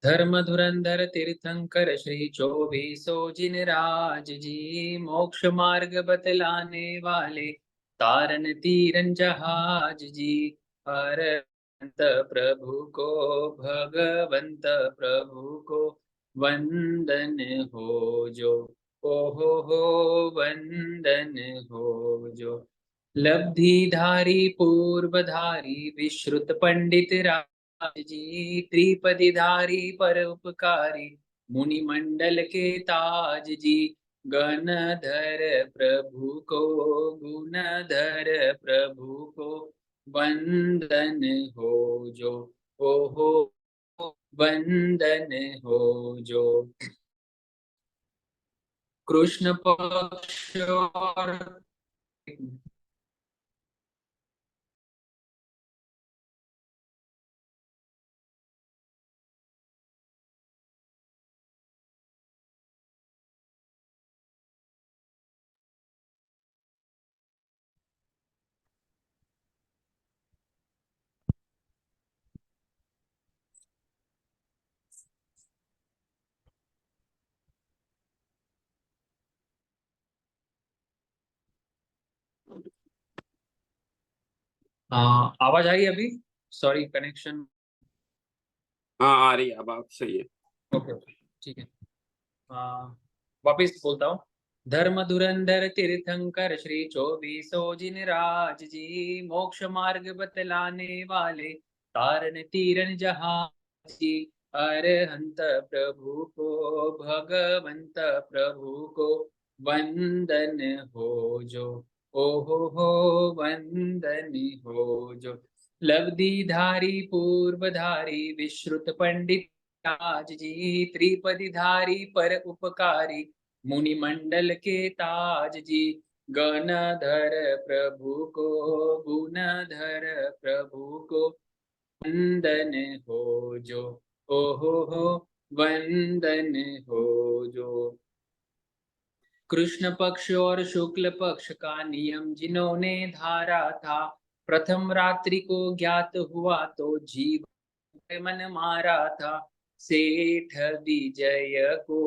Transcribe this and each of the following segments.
धर्म धुरंधर तीर्थंकर श्री चौबीसो जिन राज जी, मोक्ष मार्ग बतलाने वाले तारन तीरन जहाज जी। हरंत प्रभु को, भगवंत प्रभु को वंदन हो जो। हो वंदन हो जो। लब्धिधारी पूर्वधारी विश्रुत पंडित जी, त्रिपदी धारी पर उपकारी मुनि मंडल के ताज जी। गणधर प्रभु को, गुणधर प्रभु को वंदन हो जो। ओ हो वंदन हो जो। कृष्ण पक्ष और आवाज आई अभी? Sorry, connection. हाँ आ रही है, अब आप सही है। ओके ओके, ठीक है। हाँ, वापिस बोलता हूँ। धर्म धुरंधर तीर्थंकर श्री चौबीसो जिन राज जी, मोक्ष मार्ग बतलाने वाले तारन तीरन जहाज जी। अरहंत प्रभु को, भगवंत प्रभु को वंदन हो जो। ओ हो वंदन हो जो। लब्धि धारी पूर्वधारी विश्रुत पंडित राज जी, त्रिपदी धारी पर उपकारी मुनि मंडल के ताज जी। गणधर प्रभु को, गुणधर प्रभु को वंदन हो जो। ओ हो वंदन हो जो। कृष्ण पक्ष और शुक्ल पक्ष का नियम जिन्होंने धारा था, प्रथम रात्रि को ज्ञात हुआ तो जीव मन मारा था। सेठ विजय को,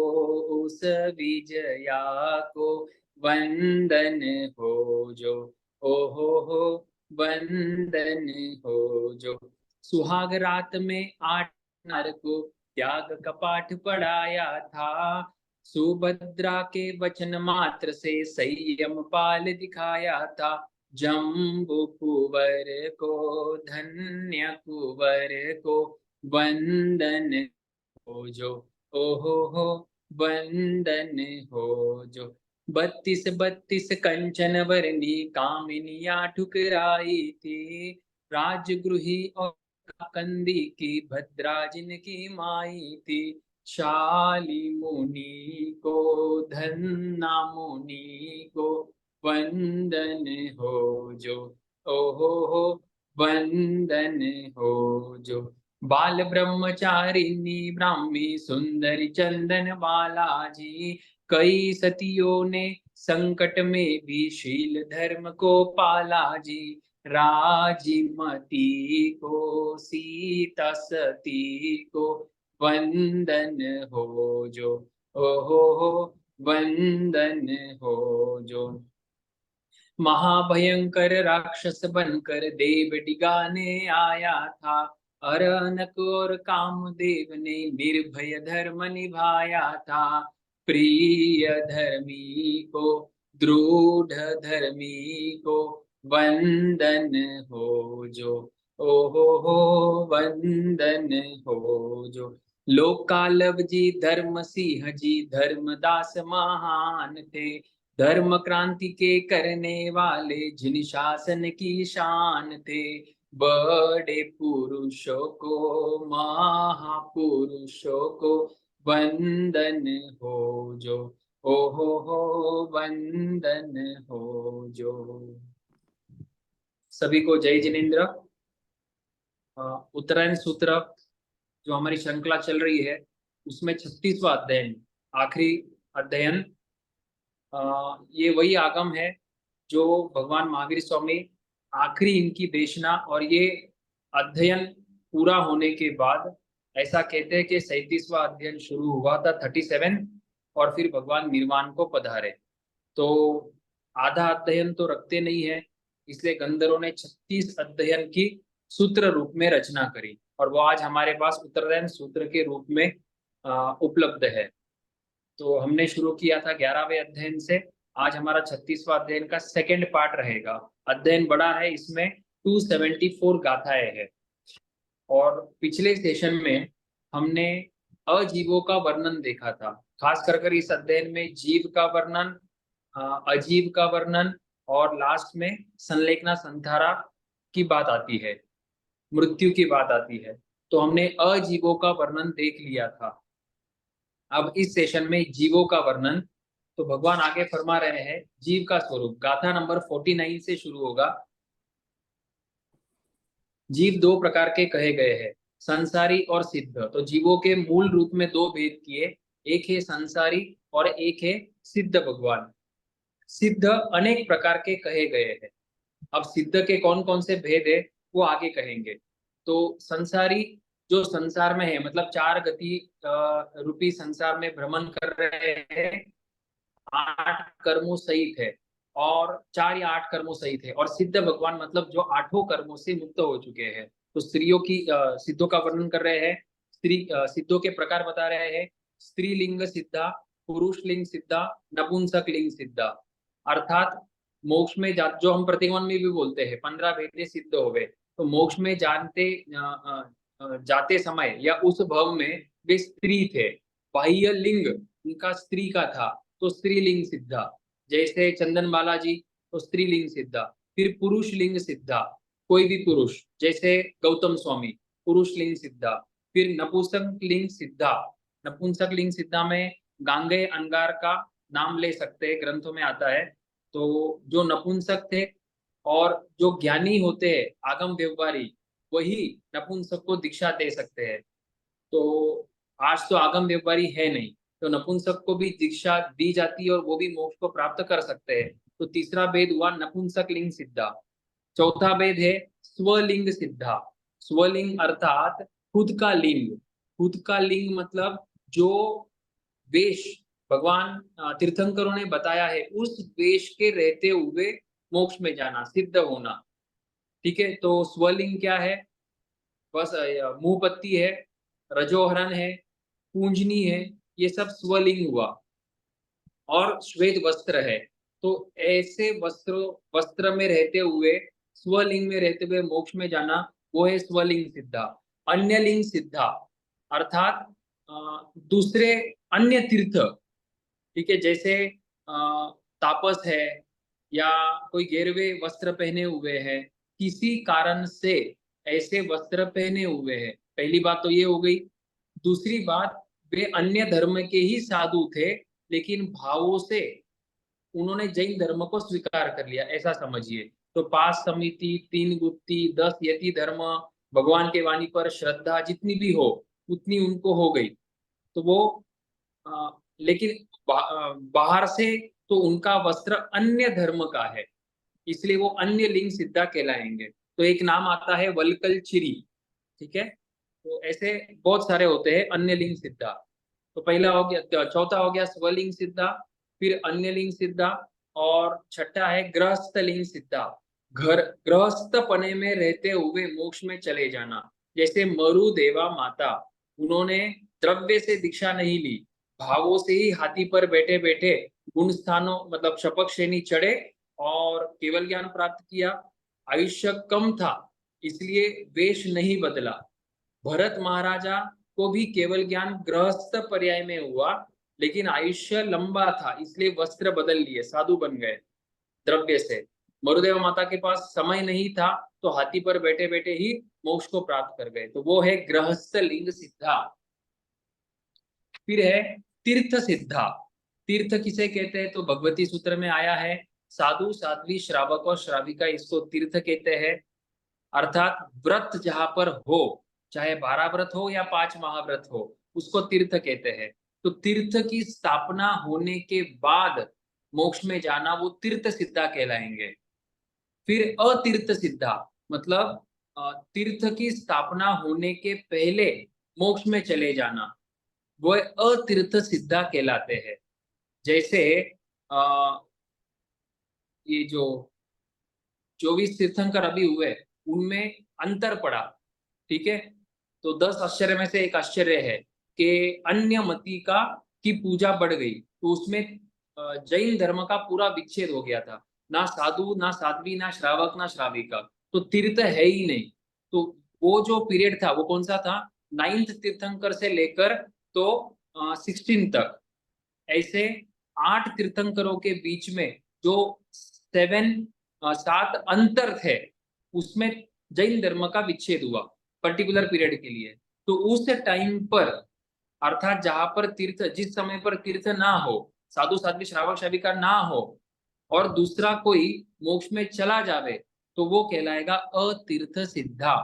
उस विजया को वंदन हो जो। ओ हो वंदन हो जो। सुहाग रात में 8 नर को त्याग कपाट पढ़ाया था। सुभद्रा के वचन मात्र से संयम पाल दिखाया था। जम्बू कुंवर को, धन्य कुंवर को वंदन हो जो। ओ हो वंदन हो जो। 32 कंचन वरनी कामिनिया ठुकराई थी। राजगृही और कंदी की भद्रा जिनकी माई थी। शाली मुनि को, धन्ना मुनि को वंदन हो जो। ओ हो वंदन हो जो। बाल ब्रह्मचारिणी ब्राह्मी सुंदरी चंदन बालाजी, कई सतियों ने संकट में भी शील धर्म को पाला जी। राजीमती को, सीता सती को वंदन हो जो। ओ हो वंदन हो जो। महाभयंकर राक्षस बनकर देव डिगाने आया था। अरनक और कामदेव ने निर्भय धर्म निभाया था। प्रिय धर्मी को, दृढ़ धर्मी को वंदन हो जो। ओ हो वंदन हो जो। लोकालव जी, धर्म सिंह जी धर्मदास महान थे। धर्म क्रांति के करने वाले जिन शासन की शान थे। बड़े पुरुषों को, महापुरुषों को वंदन हो जो। ओ हो वंदन हो जो। सभी को जय जिनेन्द्र। उत्तरायण सूत्र जो हमारी श्रृंखला चल रही है, उसमें 36वां अध्ययन, आखिरी अध्ययन। ये वही आगम है जो भगवान महावीर स्वामी आखिरी इनकी देशना और ये अध्ययन पूरा होने के बाद ऐसा कहते हैं कि 37वां अध्ययन शुरू हुआ था 37, और फिर भगवान निर्वाण को पधारे। तो आधा अध्ययन तो रखते नहीं है, इसलिए गंधर्वों ने 36 अध्ययन की सूत्र रूप में रचना करी, और वो आज हमारे पास उत्तरदायन सूत्र के रूप में उपलब्ध है। तो हमने शुरू किया था 11वें अध्ययन से। आज हमारा 36वां अध्ययन का सेकंड पार्ट रहेगा। अध्ययन बड़ा है, इसमें 274 गाथाएं हैं। और पिछले सेशन में हमने अजीवों का वर्णन देखा था। खास कर इस अध्ययन में जीव का वर्णन, अजीव का वर्णन, और लास्ट में संलेखना संधारा की बात आती है, मृत्यु की बात आती है। तो हमने अजीवों का वर्णन देख लिया था। अब इस सेशन में जीवों का वर्णन। तो भगवान आगे फरमा रहे हैं जीव का स्वरूप। गाथा नंबर 49 से शुरू होगा। जीव दो प्रकार के कहे गए हैं, संसारी और सिद्ध। तो जीवों के मूल रूप में दो भेद किए, एक है संसारी और एक है सिद्ध भगवान। सिद्ध अनेक प्रकार के कहे गए हैं। अब सिद्ध के कौन कौन से भेद है वो आगे कहेंगे। तो संसारी जो संसार में है, मतलब चार गति रूपी संसार में भ्रमण कर रहे हैं, 8 कर्मों सहित है, और 4 या 8 कर्मों सहित है। और सिद्ध भगवान मतलब जो 8 कर्मों से मुक्त हो चुके हैं। तो स्त्रियों की सिद्धों का वर्णन कर रहे हैं। स्त्री सिद्धों के प्रकार बता रहे हैं। स्त्रीलिंग सिद्धा, पुरुष लिंग सिद्धा, नपुंसक लिंग सिद्धा। अर्थात मोक्ष में जो हम प्रतिगमन में भी बोलते हैं 15 भेदे सिद्ध हो गए। तो मोक्ष में जाते समय या उस भव में वे स्त्री थे। बाह्य लिंग उनका स्त्री का था, तो स्त्रीलिंग सिद्धा। जैसे चंदन बालाजी, तो स्त्रीलिंग सिद्धा। फिर पुरुष लिंग सिद्धा, कोई भी पुरुष, जैसे गौतम स्वामी, पुरुष लिंग सिद्धा। फिर नपुंसक लिंग सिद्धा। नपुंसक लिंग सिद्धा में गांगेय अंगार का नाम ले सकते हैं, ग्रंथों में आता है। तो जो नपुंसक थे और जो ज्ञानी होते हैं आगम व्यवहारी, वही नपुंसक को दीक्षा दे सकते हैं। तो आज तो आगम व्यापारी है नहीं, तो नपुंसक को भी दीक्षा दी जाती है और वो भी मोक्ष को प्राप्त कर सकते हैं। तो तीसरा भेद हुआ नपुंसक लिंग सिद्धा। चौथा भेद है स्वलिंग सिद्धा। स्वलिंग अर्थात खुद का लिंग। खुद का लिंग मतलब जो वेश भगवान तीर्थंकरों ने बताया है, उस वेश के रहते हुए मोक्ष में जाना, सिद्ध होना। ठीक है, तो स्वलिंग क्या है? बस मुंह पत्ती है, रजोहरण है, पूंजनी है, ये सब स्वलिंग हुआ। और श्वेत वस्त्र है। तो ऐसे वस्त्र में रहते हुए, स्वलिंग में रहते हुए मोक्ष में जाना, वो है स्वलिंग सिद्धा। अन्य लिंग सिद्धा अर्थात दूसरे अन्य तीर्थ। ठीक है, जैसे तापस है, या कोई गेरवे वस्त्र पहने हुए है, किसी कारण से ऐसे वस्त्र पहने हुए हैं। पहली बात तो ये हो गई। दूसरी बात, वे अन्य धर्म के ही साधु थे, लेकिन भावों से उन्होंने जैन धर्म को स्वीकार कर लिया, ऐसा समझिए। तो 5 समिति, 3 गुप्ती, 10 यति धर्म, भगवान के वाणी पर श्रद्धा जितनी भी हो उतनी उनको हो गई। तो वो लेकिन बाहर से तो उनका वस्त्र अन्य धर्म का है, इसलिए वो अन्य लिंग सिद्धा कहलाएंगे। तो एक नाम आता है वलकल चिरी। ठीक है, तो ऐसे बहुत सारे होते हैं अन्य लिंग सिद्धा। तो पहला हो गया, चौथा हो गया स्वलिंग सिद्धा, फिर अन्य लिंग सिद्धा, और छठा है गृहस्थ लिंग सिद्धा। घर गृहस्थ पने में रहते हुए मोक्ष में चले जाना। जैसे मरु देवा माता, उन्होंने द्रव्य से दीक्षा नहीं ली, भावों से ही हाथी पर बैठे बैठे गुण स्थानों मतलब शपथ श्रेणी चढ़े और केवल ज्ञान प्राप्त किया। आयुष्य कम था, इसलिए वेश नहीं बदला। भरत महाराजा को भी केवल ज्ञान गृहस्थ पर्याय में हुआ, लेकिन आयुष्य लंबा था, इसलिए वस्त्र बदल लिए, साधु बन गए द्रव्य से। मरुदेव माता के पास समय नहीं था, तो हाथी पर बैठे बैठे ही मोक्ष को प्राप्त कर गए। तो वो है गृहस्थ लिंग सिद्धा। फिर है तीर्थ सिद्धा। तीर्थ किसे कहते हैं? तो भगवती सूत्र में आया है, साधु साध्वी श्रावक और श्राविका इसको तीर्थ कहते हैं। अर्थात व्रत जहां पर हो, चाहे 12 व्रत हो या 5 महाव्रत हो, उसको तीर्थ कहते हैं। तो तीर्थ की स्थापना होने के बाद मोक्ष में जाना, वो तीर्थ सिद्धा कहलाएंगे। फिर अतीर्थ सिद्धा मतलब तीर्थ की स्थापना होने के पहले मोक्ष में चले जाना, वो अतीर्थ सिद्धा कहलाते हैं। जैसे आ, ये जो 24 तीर्थंकर अभी हुए उनमें अंतर पड़ा, ठीक है। तो 10 आश्चर्य में से एक आश्चर्य है कि अन्य मति का की पूजा बढ़ गई, तो उसमें जैन धर्म का पूरा विच्छेद हो गया था। ना साधु, ना साध्वी, ना श्रावक, ना श्राविका, तो तीर्थ है ही नहीं। तो वो जो पीरियड था वो कौन सा था, 9th तीर्थंकर से लेकर तो 16 तक, ऐसे 8 तीर्थंकरों के बीच में जो 7 अंतर थे, उसमें जैन धर्म का विच्छेद हुआ पर्टिकुलर पीरियड के लिए। तो उस टाइम पर, अर्थात जहां पर तीर्थ, जिस समय पर तीर्थ ना हो, साधु साध्वी श्रावक श्राविका ना हो, और दूसरा कोई मोक्ष में चला जावे, तो वो कहलाएगा अतीर्थ सिद्धा,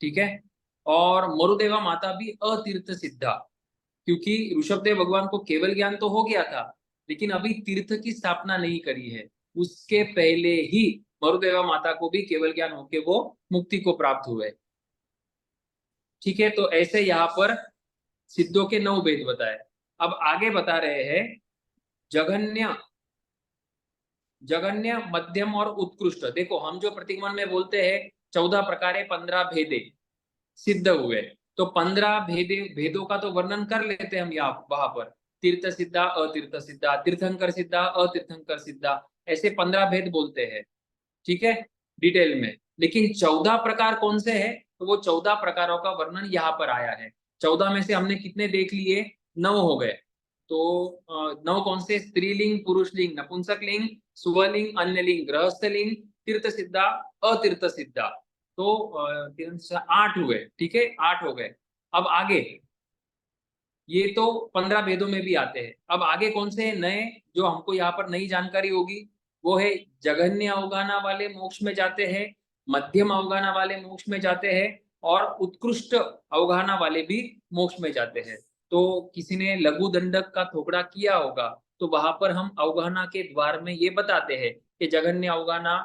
ठीक है। और मरुदेवा माता भी अतीर्थ सिद्धा, क्योंकि ऋषभदेव भगवान को केवल ज्ञान तो हो गया था, लेकिन अभी तीर्थ की स्थापना नहीं करी है। उसके पहले ही मरुदेवा माता को भी केवल ज्ञान होके वो मुक्ति को प्राप्त हुए, ठीक है। तो ऐसे यहाँ पर सिद्धों के 9 भेद बताए। अब आगे बता रहे हैं जघन्य, जघन्य, मध्यम और उत्कृष्ट। देखो हम जो प्रतिगमन में बोलते हैं 14 प्रकारे 15 भेदे सिद्ध हुए, तो 15 भेदों का तो वर्णन कर लेते हैं हम यहाँ वहां पर, तीर्थ सिद्धा, अतीर्थ सिद्धा, तीर्थंकर सिद्धा, अतीर्थंकर सिद्धा, ऐसे 15 भेद बोलते हैं, ठीक है, डिटेल में। लेकिन 14 प्रकार कौन से हैं, तो वो 14 प्रकारों का वर्णन यहाँ पर आया है। 14 में से हमने कितने देख लिए, 9 हो गए। तो 9 कौन से, स्त्रीलिंग, पुरुषलिंग, नपुंसकलिंग, सुवलिंग, अन्यलिंग, गृहस्थलिंग, तीर्थ सिद्धा, अतीर्थ सिद्धा, तो 8 हुए, ठीक है, 8 हो गए। अब आगे, ये तो 15 भेदों में भी आते हैं। अब आगे कौन से नए, जो हमको यहाँ पर नई जानकारी होगी, वो है जघन्य अवगाहना वाले मोक्ष में जाते हैं, मध्यम अवगाहना वाले मोक्ष में जाते हैं, और उत्कृष्ट अवगाहना वाले भी मोक्ष में जाते हैं। तो किसी ने लघु दंडक का थोपड़ा किया होगा, तो वहां पर हम अवगाहना के द्वार में ये बताते हैं कि जघन्य अवगाहना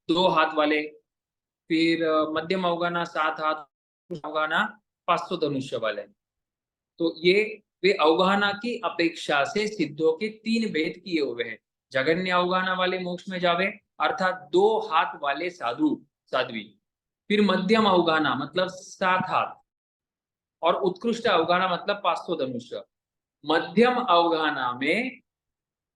2 हाथ वाले, फिर मध्यम अवगाहना 7 हाथ, अवगाहना 500 धनुष्य वाले। तो ये वे अवगाहना की अपेक्षा से सिद्धों के 3 भेद किए हुए हैं। जघन्य अवगाहना वाले मोक्ष में जावे, अर्थात 2 हाथ वाले साधु साध्वी। फिर मध्यम अवगाहना मतलब 7 हाथ, और उत्कृष्ट अवगाहना मतलब 500 धनुष्य। मध्यम अवगाहना में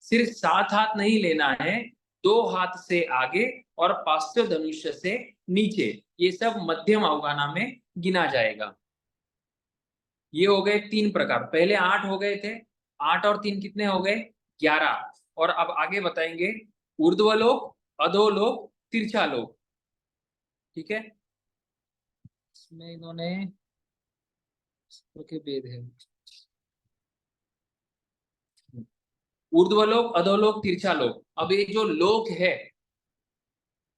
सिर्फ 7 हाथ नहीं लेना है, 2 हाथ से आगे और 500 धनुष्य से नीचे, ये सब मध्यम अवगाहना में गिना जाएगा। ये हो गए 3 प्रकार, पहले 8 हो गए थे, 8 और 3 कितने हो गए, 11। और अब आगे बताएंगे ऊर्ध्वलोक, अधोलोक, तिरछालोक, ठीक है। इसमें इन्होंने के भेद है, ऊर्ध्वलोक, अधोलोक, तिरछालोक। अब ये जो लोक है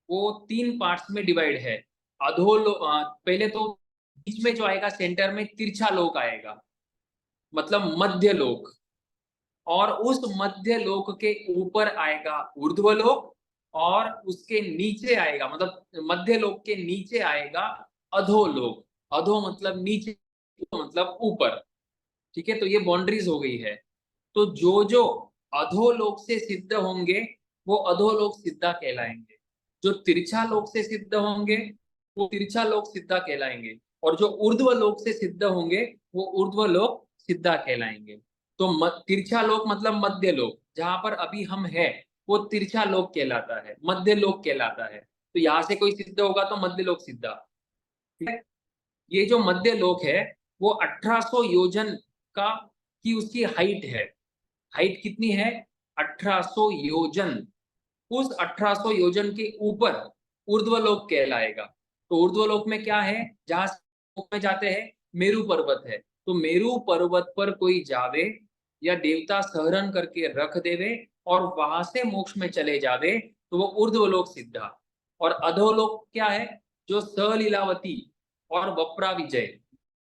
वो 3 पार्ट्स में डिवाइड है। अधोलोक, पहले तो बीच में जो आएगा सेंटर में तिरछा लोक आएगा, मतलब मध्य लोक, और उस मध्य लोक के ऊपर आएगा ऊर्ध्वलोक, और उसके नीचे आएगा, मतलब मध्य लोक के नीचे आएगा अधोलोक। अधो मतलब नीचे, मतलब ऊपर, ठीक है। तो ये बाउंड्रीज हो गई है। तो जो जो अधोलोक से सिद्ध होंगे वो अधोलोक सिद्धा कहलाएंगे, जो तिरछा लोक से सिद्ध होंगे वो तिरछा लोक सिद्धा कहलाएंगे, और जो ऊर्ध्व लोक से सिद्ध होंगे वो ऊर्ध्व लोक सिद्धा कहलाएंगे। तो तिरछा लोक मतलब मध्य लोक, जहां पर अभी हम है वो तिरछा लोक कहलाता है, मध्य लोक कहलाता है। तो यहाँ से कोई सिद्ध होगा तो मध्य लोक सिद्धा, ठीक है। ये जो मध्य लोक है वो 1800 योजन का की उसकी हाइट है। हाइट कितनी है, 1800 योजन। उस 1800 योजन के ऊपर ऊर्ध्वलोक कहलाएगा। तो ऊर्ध्वलोक में क्या है, जहां में जाते हैं, मेरू पर्वत है, तो मेरू पर्वत पर कोई जावे या देवता सहरण करके रख देवे और वहां से मोक्ष में चले जावे, तो वो ऊर्ध्वलोक सिद्धा। और अधोलोक क्या है, जो सलीलावती और वप्रा विजय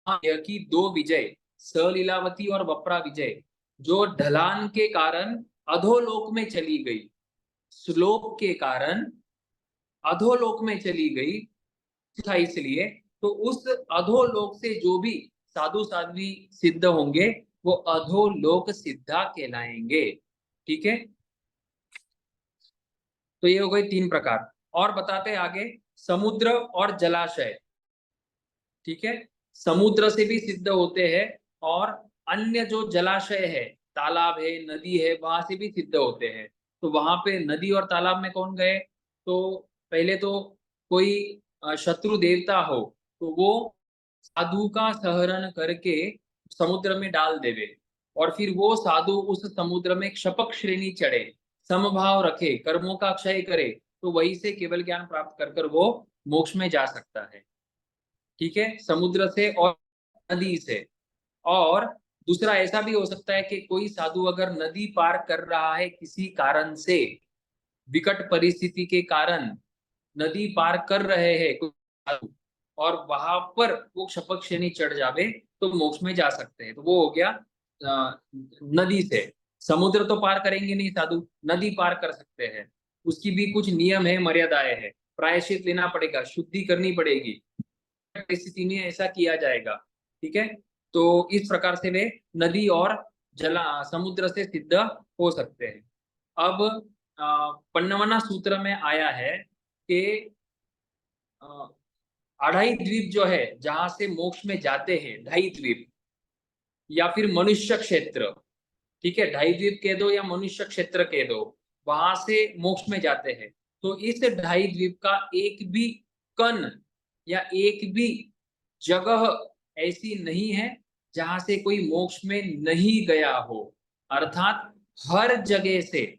की 2 विजय, सलीलावती और वप्रा विजय, जो ढलान के कारण अधोलोक में चली गई, श्लोक के कारण अधोलोक में चली गई था, इसलिए तो उस अधोलोक से जो भी साधु साध्वी सिद्ध होंगे वो अधोलोक सिद्धा कहलाएंगे। ठीक है, तो ये हो गई 3 प्रकार। और बताते हैं आगे, समुद्र और जलाशय। ठीक है, समुद्र से भी सिद्ध होते हैं और अन्य जो जलाशय है, तालाब है, नदी है, वहां से भी सिद्ध होते हैं। तो वहां पे नदी और तालाब में कौन गए? तो पहले तो कोई शत्रु देवता हो तो वो साधु का सहरण करके समुद्र में डाल देवे, और फिर वो साधु उस समुद्र में क्षपक श्रेणी चढ़े, समभाव रखे, कर्मों का क्षय करे, तो वही से केवल ज्ञान प्राप्त कर कर वो मोक्ष में जा सकता है। ठीक है, समुद्र से और नदी से। और दूसरा ऐसा भी हो सकता है कि कोई साधु अगर नदी पार कर रहा है किसी कारण से, विकट परिस्थिति के कारण नदी पार कर रहे हैं कोई साधु, और वहां पर वो शपथ श्रेणी चढ़ जावे तो मोक्ष में जा सकते हैं। तो वो हो गया नदी से। समुद्र तो पार करेंगे नहीं साधु, नदी पार कर सकते हैं। उसकी भी कुछ नियम है, मर्यादाएं है, प्रायश्चित लेना पड़ेगा, शुद्धि करनी पड़ेगी, परिस्थिति में ऐसा किया जाएगा। ठीक है, तो इस प्रकार से वे नदी और जला समुद्र से सिद्ध हो सकते हैं। अब पन्नवना सूत्र में आया है कि अढ़ाई द्वीप जो है जहां से मोक्ष में जाते हैं, ढाई द्वीप या फिर मनुष्य क्षेत्र, ठीक है, ढाई द्वीप कह दो या मनुष्य क्षेत्र कह दो, वहां से मोक्ष में जाते हैं। तो इस ढाई द्वीप का एक भी कण या एक भी जगह ऐसी नहीं है जहां से कोई मोक्ष में नहीं गया हो। अर्थात हर जगह से,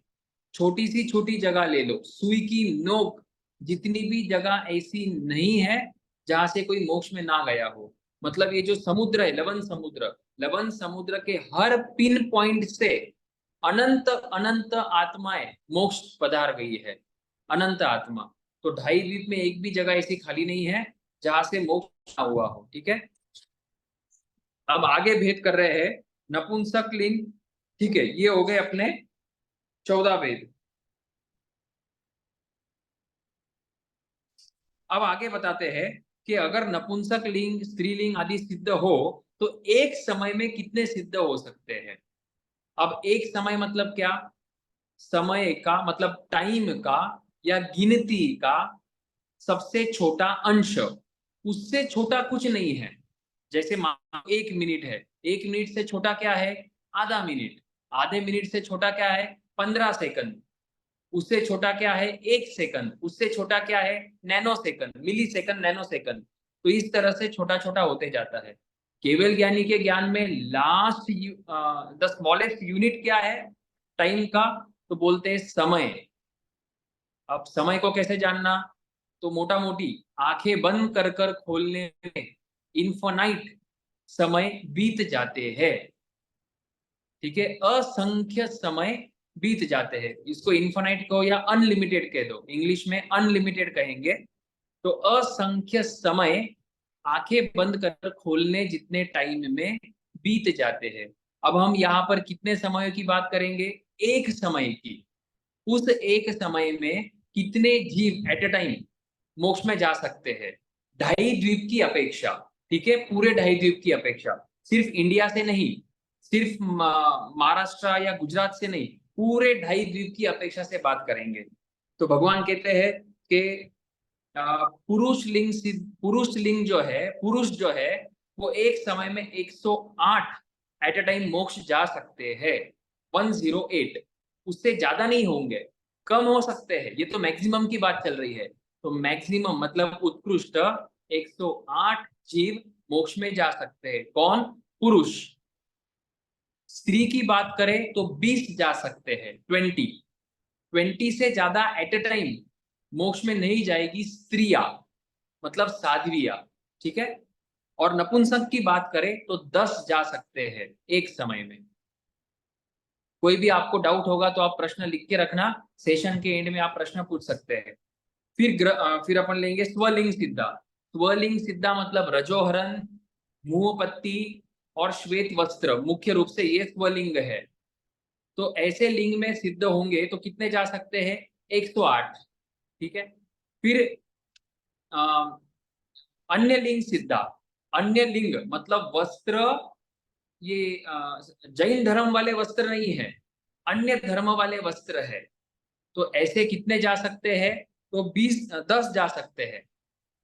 छोटी सी छोटी जगह ले लो, सुई की नोक जितनी भी जगह ऐसी नहीं है जहां से कोई मोक्ष में ना गया हो। मतलब ये जो समुद्र है, लवन समुद्र के हर पिन पॉइंट से अनंत अनंत आत्माएं मोक्ष पधार गई है, अनंत आत्मा। तो ढाई द्वीप में एक भी जगह ऐसी खाली नहीं है जहां से मोक्ष ना हुआ हो। ठीक है, अब आगे भेद कर रहे हैं नपुंसक लिंग। ठीक है, ये हो गए अपने 14 भेद। अब आगे बताते हैं कि अगर नपुंसक लिंग, स्त्रीलिंग आदि सिद्ध हो तो एक समय में कितने सिद्ध हो सकते हैं। अब एक समय मतलब क्या? समय का मतलब टाइम का या गिनती का सबसे छोटा अंश, उससे छोटा कुछ नहीं है। जैसे मान 1 मिनट है, 1 मिनट से छोटा क्या है? आधा मिनट। आधे मिनट से छोटा क्या है? 15 सेकंड। उससे छोटा क्या है? 1 सेकंड। उससे छोटा क्या है? नैनो सेकंड, मिली सेकंड, नैनो सेकंड। तो इस तरह से छोटा छोटा होते जाता है। केवल ज्ञानी के ज्ञान में लास्ट द स्मॉलेस्ट यूनिट क्या है टाइम का? तो बोलते हैं समय। अब समय को कैसे जानना? तो मोटा मोटी आंखें बंद कर कर खोलने में इन्फोनाइट समय बीत जाते हैं। ठीक है, असंख्य समय बीत जाते हैं। इसको इन्फोनाइट कहो या अनलिमिटेड कह दो, इंग्लिश में अनलिमिटेड कहेंगे। तो असंख्य समय आंखें बंद कर खोलने जितने टाइम में बीत जाते हैं। अब हम यहाँ पर कितने समय की बात करेंगे? एक समय की। उस एक समय में कितने जीव एट ए टाइम मोक्ष में जा सकते हैं, ढाई द्वीप की अपेक्षा। ठीक है, पूरे ढाई द्वीप की अपेक्षा, सिर्फ इंडिया से नहीं, सिर्फ महाराष्ट्र या गुजरात से नहीं, पूरे ढाई द्वीप की अपेक्षा से बात करेंगे। तो भगवान कहते हैं कि पुरुष लिंग जो है, पुरुष जो है वो एक समय में 108 एट अ टाइम मोक्ष जा सकते हैं। 108, उससे ज्यादा नहीं होंगे, कम हो सकते हैं। ये तो मैक्सिमम की बात चल रही है। तो मैक्सिमम मतलब उत्कृष्ट 108 जीव मोक्ष में जा सकते हैं। कौन? पुरुष। स्त्री की बात करें तो 20 जा सकते हैं, 20 से ज्यादा एट ए टाइम मोक्ष में नहीं जाएगी स्त्रियां, मतलब साध्वियां। ठीक है, और नपुंसक की बात करें तो 10 जा सकते हैं एक समय में। कोई भी आपको डाउट होगा तो आप प्रश्न लिख के रखना, सेशन के एंड में आप प्रश्न पूछ सकते हैं। फिर अपन लेंगे स्वलिंग सिद्धा। स्वलिंग सिद्धा मतलब रजोहरण, मुंहपत्ती और श्वेत वस्त्र, मुख्य रूप से ये स्वलिंग है। तो ऐसे लिंग में सिद्ध होंगे तो कितने जा सकते हैं? 108। ठीक है, फिर अन्य लिंग सिद्धा, अन्य लिंग मतलब वस्त्र, ये जैन धर्म वाले वस्त्र नहीं है, अन्य धर्म वाले वस्त्र है। तो ऐसे कितने जा सकते हैं? तो 10 जा सकते हैं।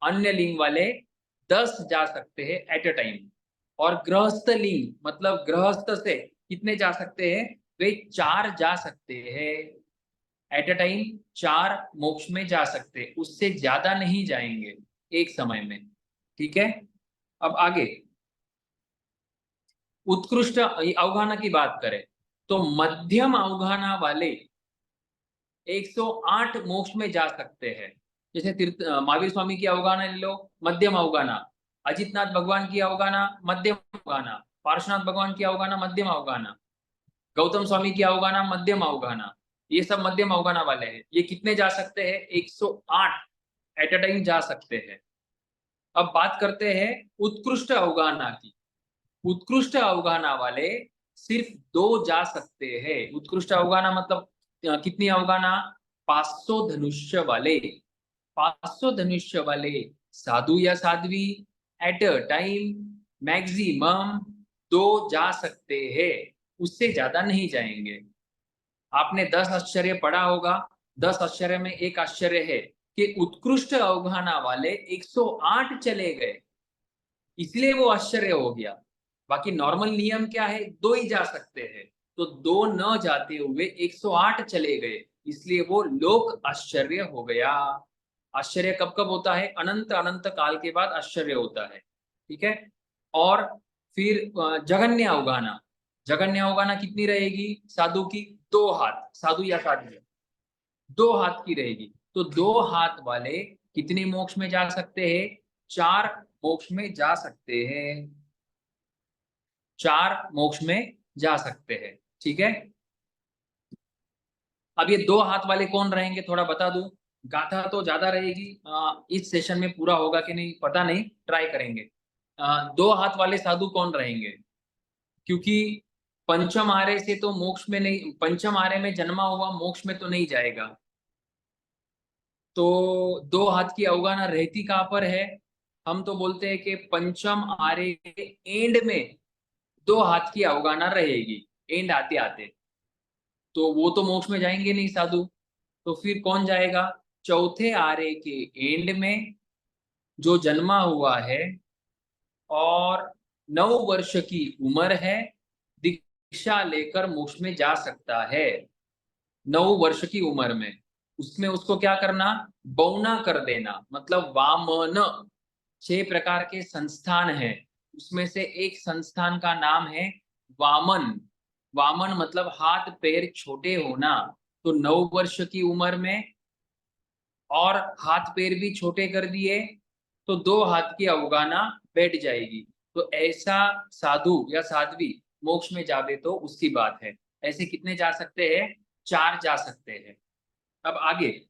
अन्य लिंग वाले 10 जा सकते हैं एट अ टाइम। और गृहस्थ लिंग मतलब गृहस्थ से कितने जा सकते हैं? वे 4 जा सकते हैं एट अ टाइम। 4 मोक्ष में जा सकते हैं, उससे ज्यादा नहीं जाएंगे एक समय में। ठीक है, अब आगे उत्कृष्ट अवगाहना की बात करें तो मध्यम अवगाहना वाले 108 मोक्ष में जा सकते हैं। जैसे महावीर स्वामी की अवगाहना ले लो, मध्यम अवगाहना। अजितनाथ भगवान की अवगाहना मध्यम अवगाहना। पार्श्वनाथ भगवान की अवगाहना मध्यम अवगाहना। गौतम स्वामी की अवगाहना मध्यम अवगाहना। ये सब मध्यम अवगाहना वाले हैं। ये कितने जा सकते हैं? 108 एट अ टाइम जा सकते हैं। अब बात करते हैं उत्कृष्ट अवगाहना की। उत्कृष्ट अवगाहना वाले सिर्फ 2 जा सकते हैं। उत्कृष्ट अवगाहना मतलब कितनी अवगाहना? 500 धनुष्य वाले। 500 धनुष्य वाले साधु या Sadhvi at a time maximum 2 जा सकते हैं, उससे ज्यादा नहीं जाएंगे। आपने 10 आश्चर्य पढ़ा होगा। 10 आश्चर्य में एक आश्चर्य है कि उत्कृष्ट अवगाहना वाले 108 चले गए, इसलिए वो आश्चर्य हो गया। बाकी नॉर्मल नियम क्या है? 2 ही जा सकते हैं। तो 2 न जाते हुए 108 चले गए, इसलिए वो लोक आश्चर्य हो गया। आश्चर्य कब कब होता है? अनंत अनंत काल के बाद आश्चर्य होता है। ठीक है, और फिर जगन्य अवगाहना। जगन्य अवगाहना कितनी रहेगी साधु की? 2 हाथ, साधु या साध्वी 2 हाथ की रहेगी। तो 2 हाथ वाले कितने मोक्ष में जा सकते हैं? 4 मोक्ष में जा सकते हैं। 4 मोक्ष में जा सकते हैं। ठीक है, अब ये 2 हाथ वाले कौन रहेंगे थोड़ा बता दूं। गाथा तो ज्यादा रहेगी, इस सेशन में पूरा होगा कि नहीं पता नहीं, ट्राई करेंगे। 2 हाथ वाले साधु कौन रहेंगे? क्योंकि पंचम आर्य से तो मोक्ष में नहीं, पंचम आर्य में जन्मा हुआ मोक्ष में तो नहीं जाएगा। तो 2 हाथ की अवगाहना रहती कहां पर है? हम तो बोलते हैं कि पंचम आर्य के एंड में 2 हाथ की अवगाहना रहेगी, एंड आते आते। तो वो तो मोक्ष में जाएंगे नहीं साधु। तो फिर कौन जाएगा? चौथे आर्य के एंड में जो जन्मा हुआ है और 9 वर्ष की उम्र है, दीक्षा लेकर मोक्ष में जा सकता है। 9 वर्ष की उम्र में उसमें उसको क्या करना? बौना कर देना, मतलब वामन। 6 प्रकार के संस्थान हैं, उसमें से एक संस्थान का नाम है वामन। वामन मतलब हाथ पैर छोटे होना। तो 9 वर्ष की उम्र में और हाथ पैर भी छोटे कर दिए तो 2 हाथ की अवगाहना बैठ जाएगी। तो ऐसा साधु या साध्वी मोक्ष में जावे तो उसकी बात है। ऐसे कितने जा सकते हैं? 4 जा सकते हैं। अब आगे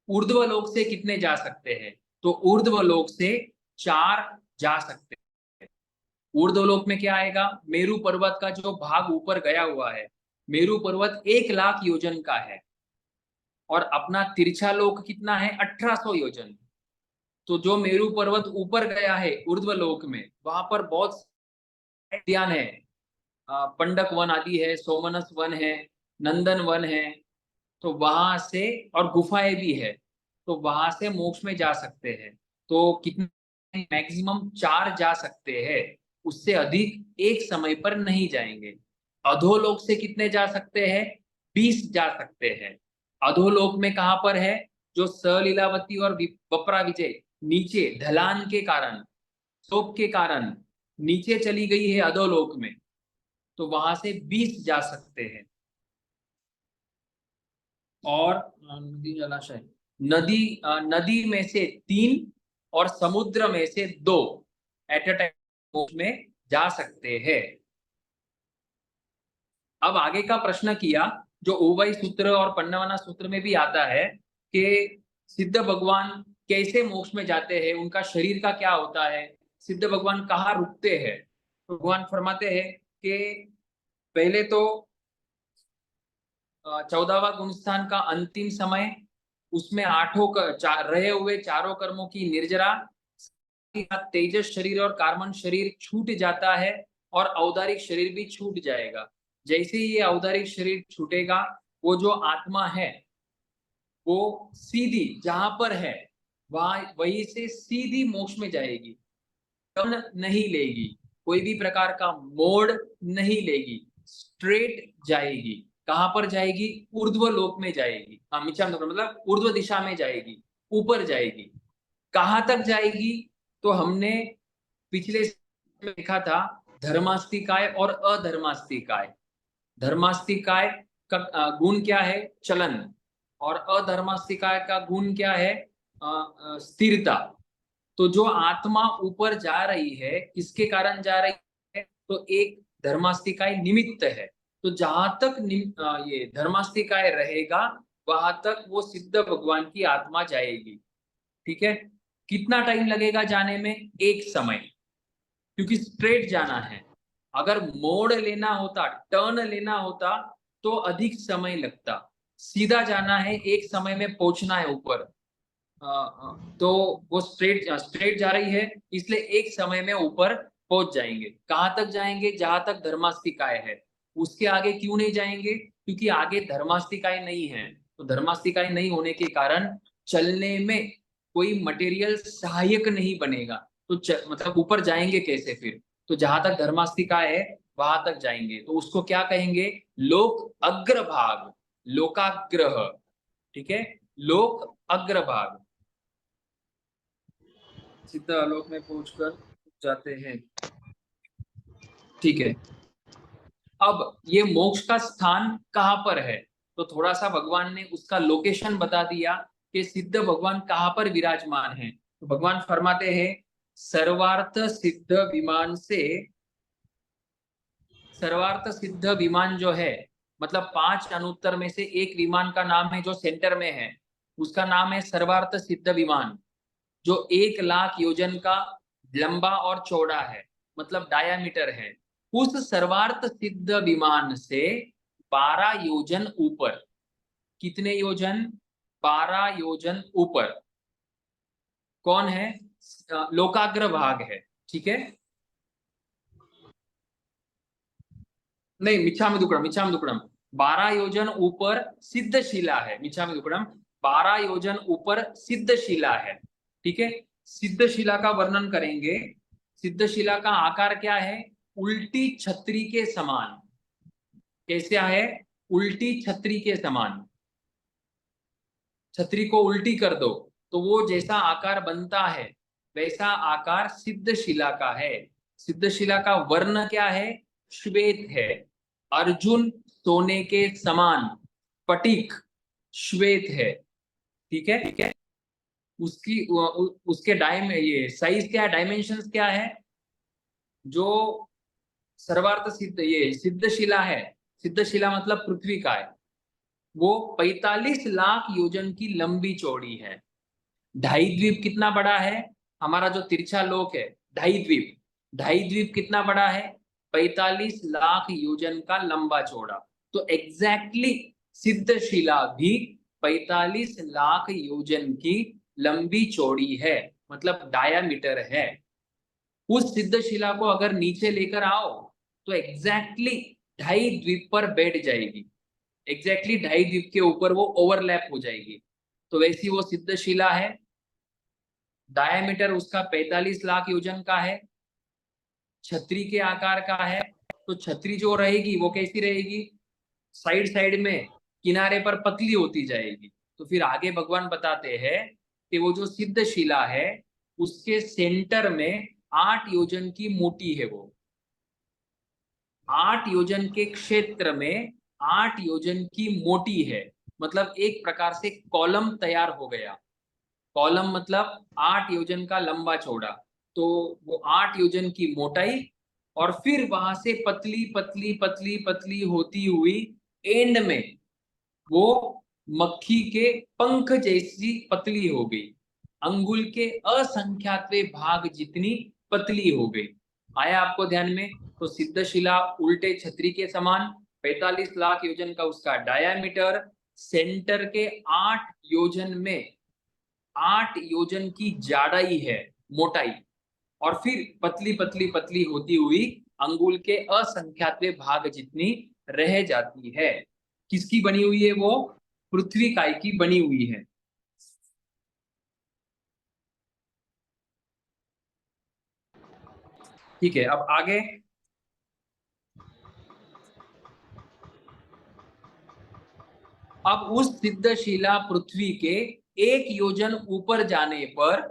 ऊर्ध्वलोक से कितने जा सकते हैं? तो ऊर्ध्वलोक से 4 जा सकते हैं। ऊर्ध्वलोक में क्या आएगा? मेरू पर्वत का जो भाग ऊपर गया हुआ है, मेरू पर्वत 1,00,000 योजन का है और अपना तिरछा लोक कितना है? 1800 योजन। तो जो मेरू पर्वत ऊपर गया है ऊर्ध्वलोक में, वहां पर बहुत उद्यान है, पंडक वन आदि है, सोमनस वन है, नंदन वन है। तो वहां से और गुफाएं भी है, तो वहां से मोक्ष में जा सकते हैं। तो कितने? मैक्सिमम 4 जा सकते हैं, उससे अधिक एक समय पर नहीं जाएंगे। अधोलोक से कितने जा सकते हैं? 20 जा सकते हैं। अधोलोक में कहां पर है? जो सलीलावती और बपरा विजय नीचे ढलान के कारण, स्लोप के कारण नीचे चली गई है अधोलोक में, तो वहां से 20 जा सकते हैं। और नदी जलाशय, नदी में से 3 और समुद्र में से 2 एट अ टाइम में जा सकते हैं। अब आगे का प्रश्न किया जो उभय सूत्र और पन्नवाना सूत्र में भी आता है कि सिद्ध भगवान कैसे मोक्ष में जाते हैं, उनका शरीर का क्या होता है, सिद्ध भगवान कहाँ रुकते हैं। भगवान फरमाते हैं कि पहले तो 14वां गुणस्थान का अंतिम समय, उसमें रहे हुए चारों कर्मों की निर्जरा तेजस शरीर और कार्बन शरीर छूट जाता है और औदारिक शरीर भी छूट जाएगा। जैसे ही ये औदारिक शरीर छूटेगा, वो जो आत्मा है वो सीधी जहां पर है वहीं से सीधी मोक्ष में जाएगी, टर्न नहीं लेगी, कोई भी प्रकार का मोड़ नहीं लेगी, स्ट्रेट जाएगी। कहां पर जाएगी? ऊर्ध्व लोक में जाएगी। हाँ, मतलब ऊर्ध्व दिशा में जाएगी, ऊपर जाएगी। कहां तक जाएगी? तो हमने पिछले में देखा था धर्मास्तिकाय और अधर्मास्तिकाय। धर्मास्तिकाय का गुण क्या है? चलन। और अधर्मास्तिकाय का गुण क्या है? स्थिरता। तो जो आत्मा ऊपर जा रही है, किसके कारण जा रही है? तो एक धर्मास्तिकाय निमित्त है। तो जहां तक ये धर्मास्तिकाय रहेगा, वहां तक वो सिद्ध भगवान की आत्मा जाएगी। ठीक है? कितना टाइम लगेगा जाने में? एक समय, क्योंकि स्ट्रेट जाना है। अगर मोड़ लेना होता, टर्न लेना होता, तो अधिक समय लगता। सीधा जाना है, एक समय में पहुंचना है ऊपर। तो वो स्ट्रेट जा रही है, इसलिए एक समय में ऊपर पहुंच जाएंगे। कहां तक जाएंगे? जहां तक धर्मास्तिकाय है। उसके आगे क्यों नहीं जाएंगे? क्योंकि आगे धर्मास्तिकाय नहीं है। तो धर्मास्तिकाय नहीं होने के कारण चलने में कोई मटेरियल सहायक नहीं बनेगा। तो मतलब ऊपर जाएंगे कैसे फिर? तो जहां तक धर्मास्तिकाय है वहां तक जाएंगे। तो उसको क्या कहेंगे? लोक अग्रभाग, लोकाग्रह। ठीक है? लोक अग्रभाग। सिद्ध आलोक में पहुंचकर जाते हैं। ठीक है, अब ये मोक्ष का स्थान कहां पर है? तो थोड़ा सा भगवान ने उसका लोकेशन बता दिया कि सिद्ध भगवान कहां पर विराजमान है। तो भगवान फरमाते हैं सर्वार्थ सिद्ध विमान से, सर्वार्थ सिद्ध विमान जो है, मतलब 5 अनुत्तर में से एक विमान का नाम है जो सेंटर में है, उसका नाम है सर्वार्थ सिद्ध विमान, जो 1,00,000 योजन का लंबा और चौड़ा है, मतलब डायामीटर है। उस सर्वार्थ सिद्ध विमान से 12 योजन ऊपर, कितने योजन? 12 योजन ऊपर कौन है? लोकाग्र भाग है। ठीक है? नहीं, मिच्छामि दुक्कडम, मिच्छामि दुक्कडम। 12 योजन ऊपर सिद्धशिला है। मिच्छामि दुक्कडम 12 योजन ऊपर सिद्धशिला है। ठीक है? सिद्धशिला का वर्णन करेंगे। सिद्धशिला का आकार क्या है? उल्टी छतरी के समान। कैसे है? उल्टी छतरी के समान। छतरी को उल्टी कर दो तो वो जैसा आकार बनता है, वैसा आकार सिद्धशिला का है। सिद्धशिला का वर्ण क्या है? श्वेत है। अर्जुन सोने के समान, पटिक श्वेत है। ठीक है? ठीक है? उसकी उसके ये साइज क्या है, डायमेंशंस क्या है? जो सर्वार्थ सिद्ध ये सिद्धशिला है, सिद्धशिला मतलब पृथ्वी का है, वो 45 लाख योजन की लंबी चौड़ी है। ढाई द्वीप कितना बड़ा है? हमारा जो तिरछा लोक है, ढाई द्वीप, ढाई द्वीप कितना बड़ा है? 45 लाख योजन का लंबा चौड़ा। तो एग्जैक्टली सिद्धशिला भी 45 लाख योजन की लंबी चौड़ी है, मतलब डायामीटर है। उस सिद्धशिला को अगर नीचे लेकर आओ तो एग्जैक्टली ढाई द्वीप पर बैठ जाएगी। एग्जैक्टली ढाई द्वीप के ऊपर वो ओवरलैप हो जाएगी। तो वैसी वो सिद्धशिला है। डायमीटर उसका 45 लाख योजन का है, छतरी के आकार का है। तो छतरी जो रहेगी वो कैसी रहेगी? साइड साइड में, किनारे पर पतली होती जाएगी। तो फिर आगे भगवान बताते हैं कि वो जो सिद्धशिला है उसके सेंटर में 8 योजन की मोटी है। वो 8 योजन के क्षेत्र में 8 योजन की मोटी है, मतलब एक प्रकार से कॉलम तैयार हो गया। कॉलम मतलब 8 योजन का लंबा चौड़ा। तो वो 8 योजन की मोटाई, और फिर वहां से पतली पतली पतली पतली होती हुई एंड में वो मक्खी के पंख जैसी पतली हो गई, अंगुल के असंख्यातवे भाग जितनी पतली हो गई। आया आपको ध्यान में? तो सिद्धशिला उल्टे छतरी के समान, 45 लाख योजन का उसका डायामीटर, सेंटर के 8 योजन में 8 योजन की जाड़ाई है, मोटाई। और फिर पतली पतली पतली होती हुई अंगुल के असंख्यात भाग जितनी रह जाती है। किसकी बनी हुई है वो? पृथ्वी काय की बनी हुई है। ठीक है, अब आगे। अब उस सिद्धशिला पृथ्वी के 1 योजन ऊपर जाने पर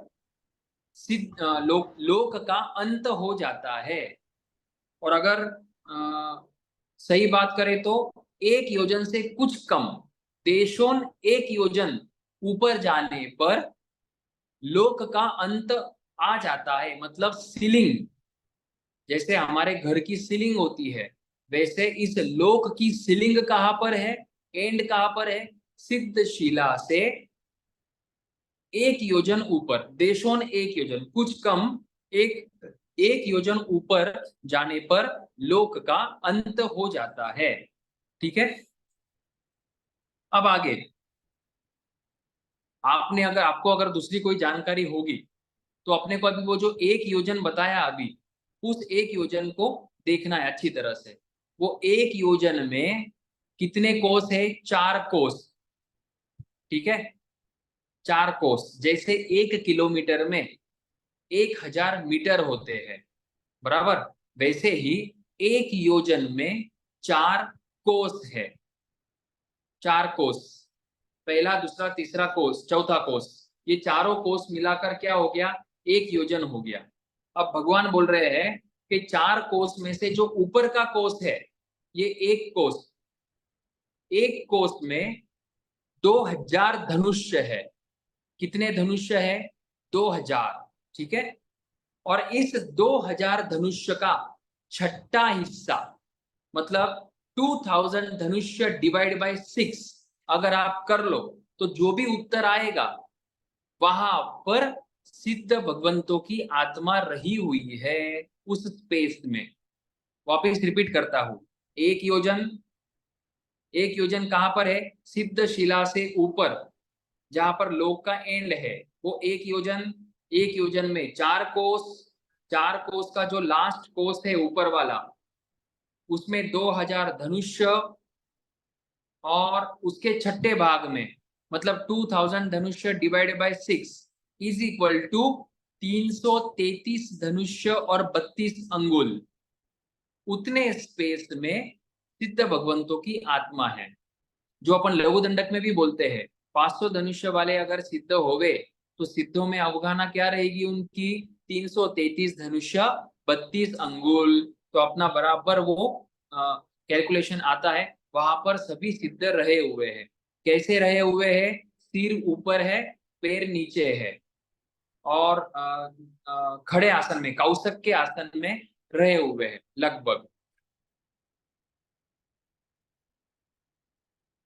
लोक का अंत हो जाता है। और अगर सही बात करें तो 1 योजन से कुछ कम, देशों 1 योजन ऊपर जाने पर लोक का अंत आ जाता है। मतलब सीलिंग, जैसे हमारे घर की सीलिंग होती है, वैसे इस लोक की सीलिंग कहां पर है, एंड कहां पर है? सिद्धशिला से 1 योजन ऊपर, देशों 1 योजन, कुछ कम, 1 योजन ऊपर जाने पर लोक का अंत हो जाता है। ठीक है, अब आगे। आपको अगर दूसरी कोई जानकारी होगी तो अपने को अभी वो जो 1 योजन बताया अभी, उस 1 योजन को देखना है अच्छी तरह से। वो 1 योजन में कितने कोस है? 4 कोस। ठीक है, 4 कोस। जैसे 1 किलोमीटर में 1000 मीटर होते हैं, बराबर, वैसे ही 1 योजन में 4 कोस है। 4 कोस, पहला, दूसरा, तीसरा कोस, चौथा कोस, ये चारों कोस मिलाकर क्या हो गया? 1 योजन हो गया। अब भगवान बोल रहे हैं कि 4 कोस में से जो ऊपर का कोस है, ये 1 कोस, 1 कोस में 2000 धनुष्य है। कितने धनुष्य है? 2000। ठीक है, और इस 2000 धनुष्य का छठा हिस्सा, मतलब 2000 धनुष्य डिवाइड बाय 6 अगर आप कर लो तो जो भी उत्तर आएगा वहां पर सिद्ध भगवंतों की आत्मा रही हुई है उस स्पेस में। वापस रिपीट करता हूं, 1 योजन, 1 योजन कहां पर है? सिद्ध शिला से ऊपर, जहां पर लोक का एंड है, वो 1 योजन। 1 योजन में 4 कोस, 4 कोस का जो लास्ट कोस है ऊपर वाला, उसमें 2000 धनुष्य, और उसके छठे भाग में, मतलब 2000 धनुष्य divided by 6 is equal to 333 धनुष्य और 32 अंगुल। उतने स्पेस में सिद्ध भगवंतों की आत्मा है, जो अपन लघु दंडक में भी बोलते हैं। 500 धनुष्य वाले अगर सिद्ध होवे तो सिद्धों में अवगाहना क्या रहेगी उनकी? 333 धनुष्य, 32 अंगुल। तो अपना बराबर वो कैलकुलेशन आता है। वहां पर सभी सिद्ध रहे हुए हैं। कैसे रहे हुए हैं? सिर ऊपर है, पैर नीचे है, और खड़े आसन में, कौशक के आसन में रहे हुए हैं लगभग।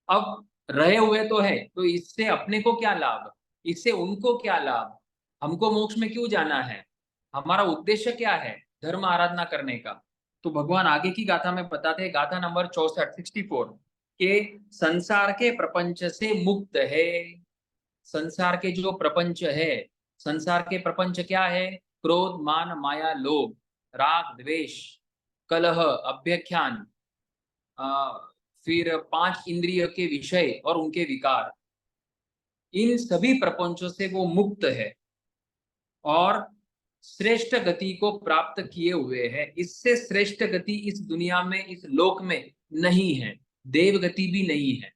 अब रहे हुए तो है, तो इससे अपने को क्या लाभ, इससे उनको क्या लाभ? हमको मोक्ष में क्यों जाना है? हमारा उद्देश्य क्या है धर्म आराधना करने का? तो भगवान आगे की गाथा में बताते हैं, गाथा नंबर 64, 64, के संसार के प्रपंच से मुक्त है। संसार के जो प्रपंच है, संसार के प्रपंच क्या है? क्रोध, मान, माया, लोभ, राग, द्वेष, कलह, अभ्यख्यान, फिर 5 इंद्रिय के विषय और उनके विकार, इन सभी प्रपंचों से वो मुक्त है और श्रेष्ठ गति को प्राप्त किए हुए है। इससे श्रेष्ठ गति इस दुनिया में, इस लोक में नहीं है, देव गति भी नहीं है।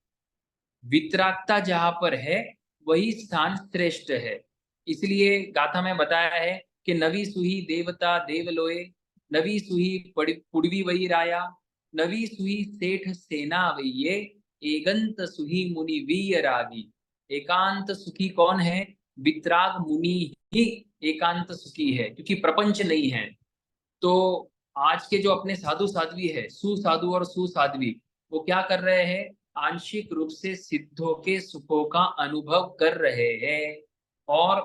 वितरागता जहां पर है वही स्थान श्रेष्ठ है। इसलिए गाथा में बताया है कि नवी सुही देवता देवलोए, नवी सुही पुड़वी वही राया, नवी सुही सेठ सेना वैये, एगंत सुही मुनि वीय रागी। एकांत सुखी कौन है? वितराग मुनि ही एकांत सुखी है, क्योंकि प्रपंच नहीं है। तो आज के जो अपने साधु साध्वी है, सुसाधु और सुसाध्वी, वो क्या कर रहे हैं? आंशिक रूप से सिद्धों के सुखों का अनुभव कर रहे हैं। और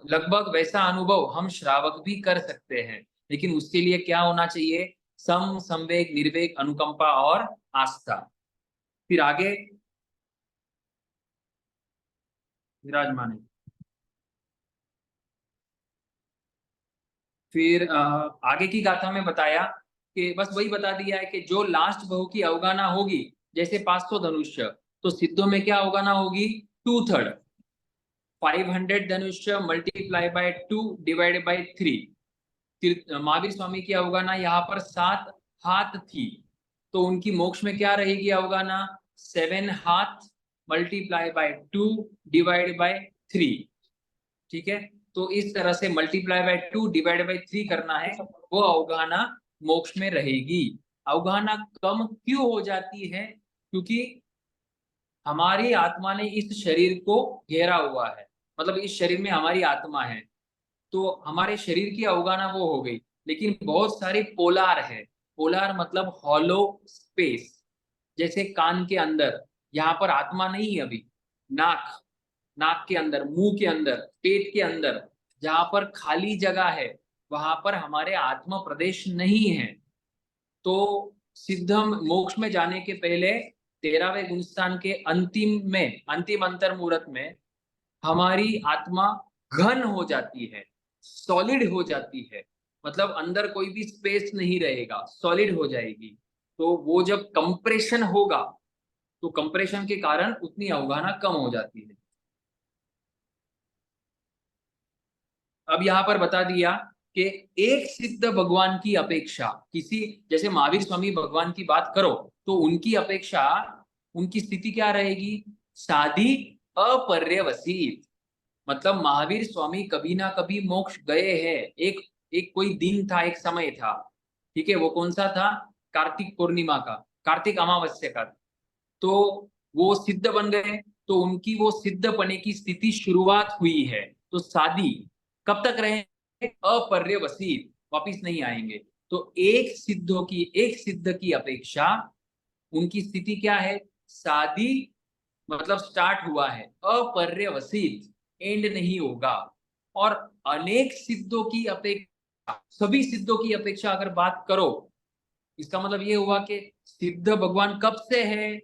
लगभग वैसा अनुभव हम श्रावक भी कर सकते हैं, लेकिन उसके लिए क्या होना चाहिए? सम, संवेग, निर्वेग, अनुकंपा और आस्था। फिर आगे विराजमान है। फिर आगे की गाथा में बताया कि बस वही बता दिया है कि जो लास्ट बहु की अवगाना होगी, जैसे 500 धनुष्य, तो सिद्धों में क्या अवगाना होगी? 2/3। 500 धनुष्य multiply by 2 divide by 3। Mahavir Swami की अवगाना यहाँ पर 7 हाथ थी, तो उनकी मोक्ष में क्या रहेगी अवगाना? 7 हाथ मल्टीप्लाई बाय 2 डिवाइड बाय 3। ठीक है, तो इस तरह से मल्टीप्लाई बाय 2 डिवाइड बाय 3 करना है, वो अवगाना मोक्ष में रहेगी। अवगाना कम क्यों हो जाती है? क्योंकि हमारी आत्मा ने इस शरीर को घेरा हुआ है, मतलब इस शरीर में हमारी आत्मा है, तो हमारे शरीर की अवगाना वो हो गई। लेकिन बहुत सारी पोलार है। पोलार मतलब हॉलो स्पेस, जैसे कान के अंदर, यहाँ पर आत्मा नहीं है अभी। नाक, नाक के अंदर, मुंह के अंदर, पेट के अंदर जहां पर खाली जगह है, वहां पर हमारे आत्मा प्रदेश नहीं है। तो सिद्ध मोक्ष में जाने के पहले 13वें गुणस्थान के अंतिम में, अंतिम अंतर मुहूर्त में हमारी आत्मा घन हो जाती है, सॉलिड हो जाती है, मतलब अंदर कोई भी स्पेस नहीं रहेगा, सॉलिड हो जाएगी। तो वो जब कंप्रेशन होगा, तो कंप्रेशन के कारण उतनी अवगाहना कम हो जाती है। अब यहाँ पर बता दिया कि एक सिद्ध भगवान की अपेक्षा किसी, जैसे महावीर स्वामी भगवान की बात करो, तो उनकी अपेक्षा, उनकी स्थिति क्या रहेगी? साधी अपर्यवसित। मतलब महावीर स्वामी कभी ना कभी मोक्ष गए हैं। एक एक कोई दिन था, एक समय था, ठीक है, वो कौन सा था? कार्तिक पूर्णिमा का, कार्तिक अमावस्या का। तो वो सिद्ध बन गए, तो उनकी वो सिद्ध बने की स्थिति शुरुआत हुई है। तो शादी कब तक रहे? अपर्यवसित, वापिस नहीं आएंगे। तो एक सिद्ध की अपेक्षा उनकी स्थिति क्या है? शादी, मतलब स्टार्ट हुआ है, अपर्यवसित, एंड नहीं होगा। और अनेक सिद्धों की अपेक्षा, सभी सिद्धों की अपेक्षा अगर बात करो, इसका मतलब ये हुआ कि सिद्ध भगवान कब से है?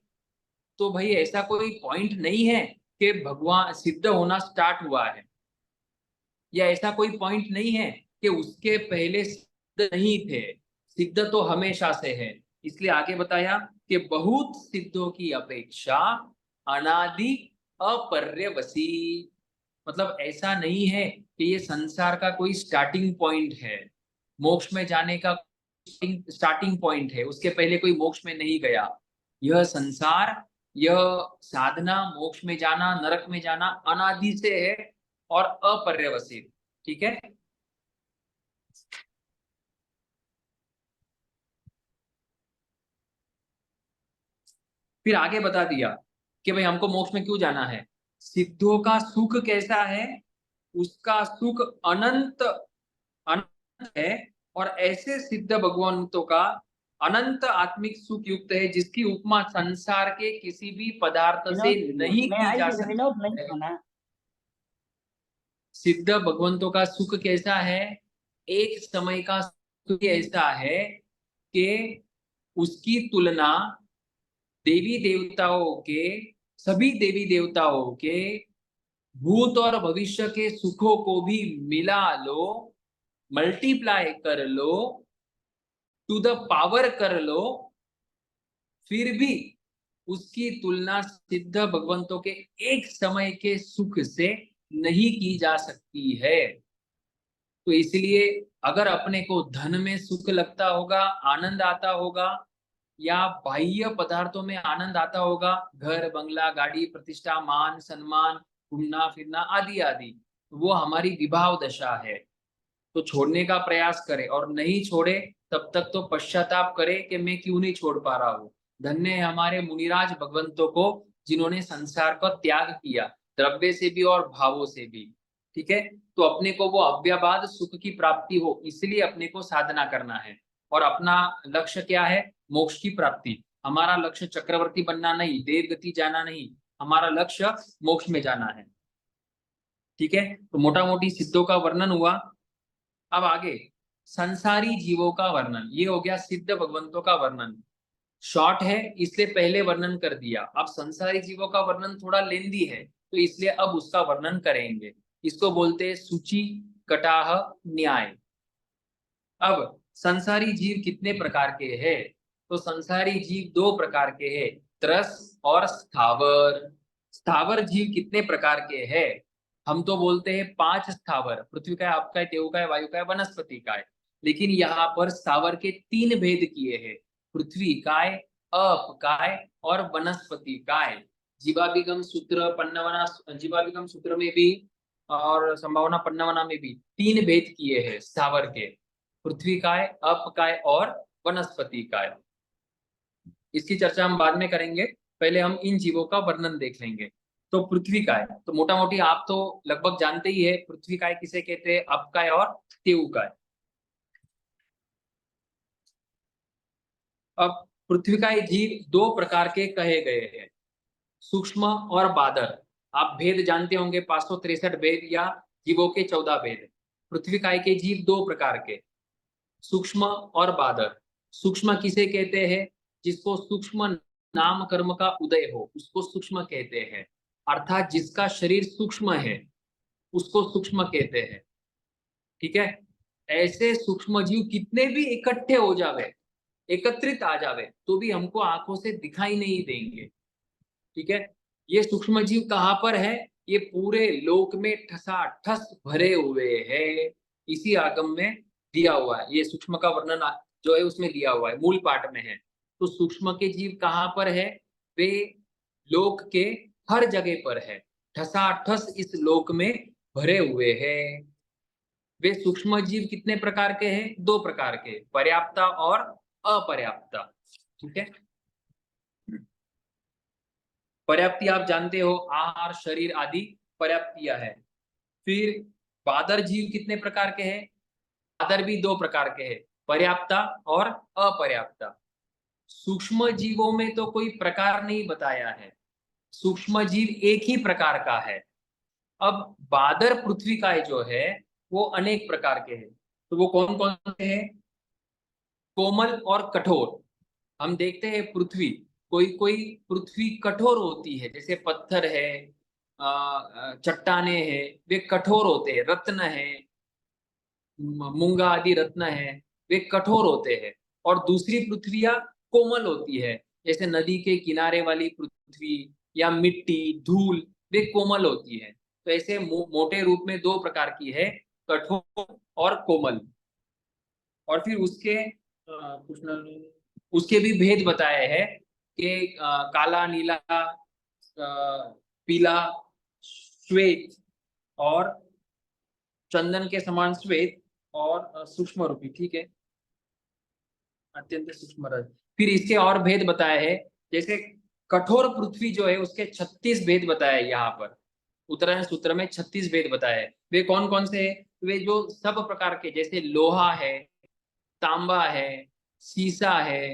तो भाई ऐसा कोई पॉइंट नहीं है कि भगवान सिद्ध होना स्टार्ट हुआ है, या ऐसा कोई पॉइंट नहीं है कि उसके पहले सिद्ध नहीं थे। सिद्ध तो हमेशा से है। इसलिए आगे बताया कि बहुत सिद्धों की अपेक्षा अनादि अपर्यवसी, मतलब ऐसा नहीं है कि ये संसार का कोई स्टार्टिंग पॉइंट है, मोक्ष में जाने का स्टार्टिंग पॉइंट है, उसके पहले कोई मोक्ष में नहीं गया। यह संसार, यह साधना, मोक्ष में जाना, नरक में जाना अनादि से है और अपर्यवसित। ठीक है, फिर आगे बता दिया कि भाई हमको मोक्ष में क्यों जाना है। सिद्धों का सुख कैसा है? उसका सुख अनंत, अनंत है। और ऐसे सिद्ध भगवंतों का अनंत आत्मिक सुख युक्त है, जिसकी उपमा संसार के किसी भी पदार्थ से नहीं की जा सकती है। सिद्ध भगवंतों का सुख कैसा है? एक समय का सुख ऐसा है कि उसकी तुलना देवी देवताओं के, सभी देवी देवताओं के भूत और भविष्य के सुखों को भी मिला लो, मल्टीप्लाई कर लो, टू द पावर कर लो, फिर भी उसकी तुलना सिद्ध भगवंतों के एक समय के सुख से नहीं की जा सकती है। तो इसलिए अगर अपने को धन में सुख लगता होगा, आनंद आता होगा, या बाह्य पदार्थों में आनंद आता होगा, घर बंगला गाड़ी प्रतिष्ठा मान सम्मान घूमना फिरना आदि आदि, वो हमारी विभाव दशा है। तो छोड़ने का प्रयास करे, और नहीं छोड़े तब तक तो पश्चाताप करे कि मैं क्यों नहीं छोड़ पा रहा हूँ। धन्य है हमारे मुनिराज भगवंतों को, जिन्होंने संसार का त्याग किया, द्रव्य से भी और भावों से भी। ठीक है, तो अपने को वो अव्यबाद सुख की प्राप्ति हो, इसलिए अपने को साधना करना है। और अपना लक्ष्य क्या है? मोक्ष की प्राप्ति। हमारा लक्ष्य चक्रवर्ती बनना नहीं, देव गति जाना नहीं, हमारा लक्ष्य मोक्ष में जाना है। ठीक है, तो मोटा मोटी सिद्धों का वर्णन हुआ। अब आगे संसारी जीवों का वर्णन, ये हो गया सिद्ध भगवंतों का वर्णन। शॉर्ट है इसलिए पहले वर्णन कर दिया। अब संसारी जीवों का वर्णन थोड़ा लेंदी है, तो इसलिए अब उसका वर्णन करेंगे। इसको बोलते हैं सूची कटाह न्याय। अब संसारी जीव कितने प्रकार के हैं? तो संसारी जीव दो प्रकार के हैं, त्रस और स्थावर। स्थावर जीव कितने प्रकार के हैं? हम तो बोलते हैं 5 स्थावर, पृथ्वी का है, आपका है, देव का है, वायु का है, वनस्पति का है। लेकिन यहाँ पर स्थावर के 3 भेद किए हैं, पृथ्वी काय, अप काय और वनस्पति काय। जीवाभिगम सूत्र पन्नवना, जीवाभिगम सूत्र में भी और संभावना पन्नवना में भी 3 भेद किए हैं स्थावर के, पृथ्वी काय, अप काय और वनस्पति काय। इसकी चर्चा हम बाद में करेंगे, पहले हम इन जीवों का वर्णन देख लेंगे। तो पृथ्वी काय, तो मोटा मोटी आप तो लगभग जानते ही है, पृथ्वी काय किसे कहते हैं, अप काय और तेऊ काय। अब पृथ्वी काय जीव दो प्रकार के कहे गए हैं, सूक्ष्म और बादर। आप भेद जानते होंगे, 563 भेद या जीवों के 14 भेद। पृथ्वी काय के जीव दो प्रकार के, सूक्ष्म और बादर। सूक्ष्म किसे कहते हैं? जिसको सूक्ष्म नाम कर्म का उदय हो उसको सूक्ष्म कहते हैं, अर्थात जिसका शरीर सूक्ष्म है उसको सूक्ष्म कहते हैं। ठीक है, ऐसे सूक्ष्म जीव कितने भी इकट्ठे हो जावे, एकत्रित आ जावे, तो भी हमको आंखों से दिखाई नहीं देंगे। ठीक है, ये सूक्ष्म जीव कहाँ पर है? ये पूरे लोक में ठसाठस भरे हुए हैं। इसी आगम में दिया हुआ है, ये सूक्ष्म का वर्णन जो है उसमें दिया हुआ है, मूल पाठ में है। तो सूक्ष्म के जीव कहाँ पर है? वे लोक के हर जगह पर है, ठसाठस इस लोक में भरे हुए हैं। वे सूक्ष्म जीव कितने प्रकार के हैं? दो प्रकार के, पर्याप्ता और अपर्याप्ता। ठीक है, पर्याप्ति आप जानते हो, आहार, शरीर आदि पर्याप्तियां है। फिर बादर जीव कितने प्रकार के हैं? बादर भी दो प्रकार के हैं, पर्याप्ता और अपर्याप्ता। सूक्ष्म जीवों में तो कोई प्रकार नहीं बताया है, सूक्ष्म जीव एक ही प्रकार का है। अब बादर पृथ्वी का जो है वो अनेक प्रकार के हैं। तो वो कौन कौन से हैं? कोमल और कठोर। हम देखते हैं पृथ्वी, कोई कोई पृथ्वी कठोर होती है, जैसे पत्थर है, चट्टाने हैं, वे कठोर होते हैं, रत्न है, मूंगा आदि रत्न है, वे कठोर होते हैं। और दूसरी पृथ्वियां कोमल होती है, जैसे नदी के किनारे वाली पृथ्वी या मिट्टी, धूल, वे कोमल होती है। तो ऐसे मोटे रूप में दो प्रकार की है, कठोर और कोमल। और फिर उसके उसके भी भेद बताए हैं कि काला, नीला, पीला, श्वेत और चंदन के समान श्वेत और सूक्ष्म रूपी। ठीक है, अत्यंत सूक्ष्म रस। फिर इसके और भेद बताए हैं, जैसे कठोर पृथ्वी जो है उसके 36 भेद बताए यहाँ पर, उत्तरायण सूत्र में 36 भेद बताए। वे कौन कौन से है? वे जो सब प्रकार के, जैसे लोहा है, तांबा है, सीसा है,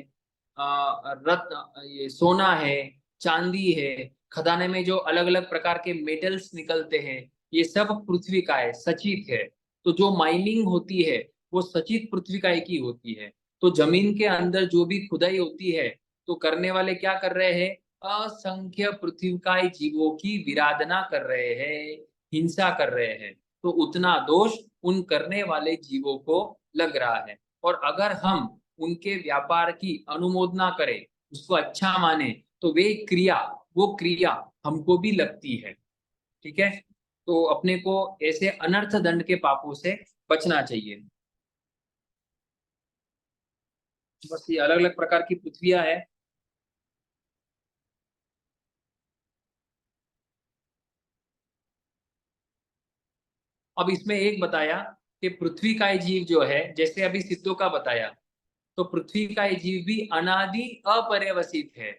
रत्न, ये सोना है, चांदी है, खदाने में जो अलग अलग प्रकार के मेटल्स निकलते हैं, ये सब पृथ्वी का है, सचित है। तो जो माइनिंग होती है वो सचित पृथ्वी का की होती है। तो जमीन के अंदर जो भी खुदाई होती है, तो करने वाले क्या कर रहे हैं? असंख्य पृथ्वीकाय जीवों की विराधना कर रहे हैं, हिंसा कर रहे हैं। तो उतना दोष उन करने वाले जीवों को लग रहा है। और अगर हम उनके व्यापार की अनुमोदना करें, उसको अच्छा माने, तो वो क्रिया हमको भी लगती है। ठीक है, तो अपने को ऐसे अनर्थ दंड के पापों से बचना चाहिए। बस ये अलग अलग प्रकार की पृथ्वियां है। अब इसमें एक बताया कि पृथ्वी का जीव जो है, जैसे अभी सिद्धों का बताया, तो पृथ्वी का जीव भी अनादि अपर्यवसित है।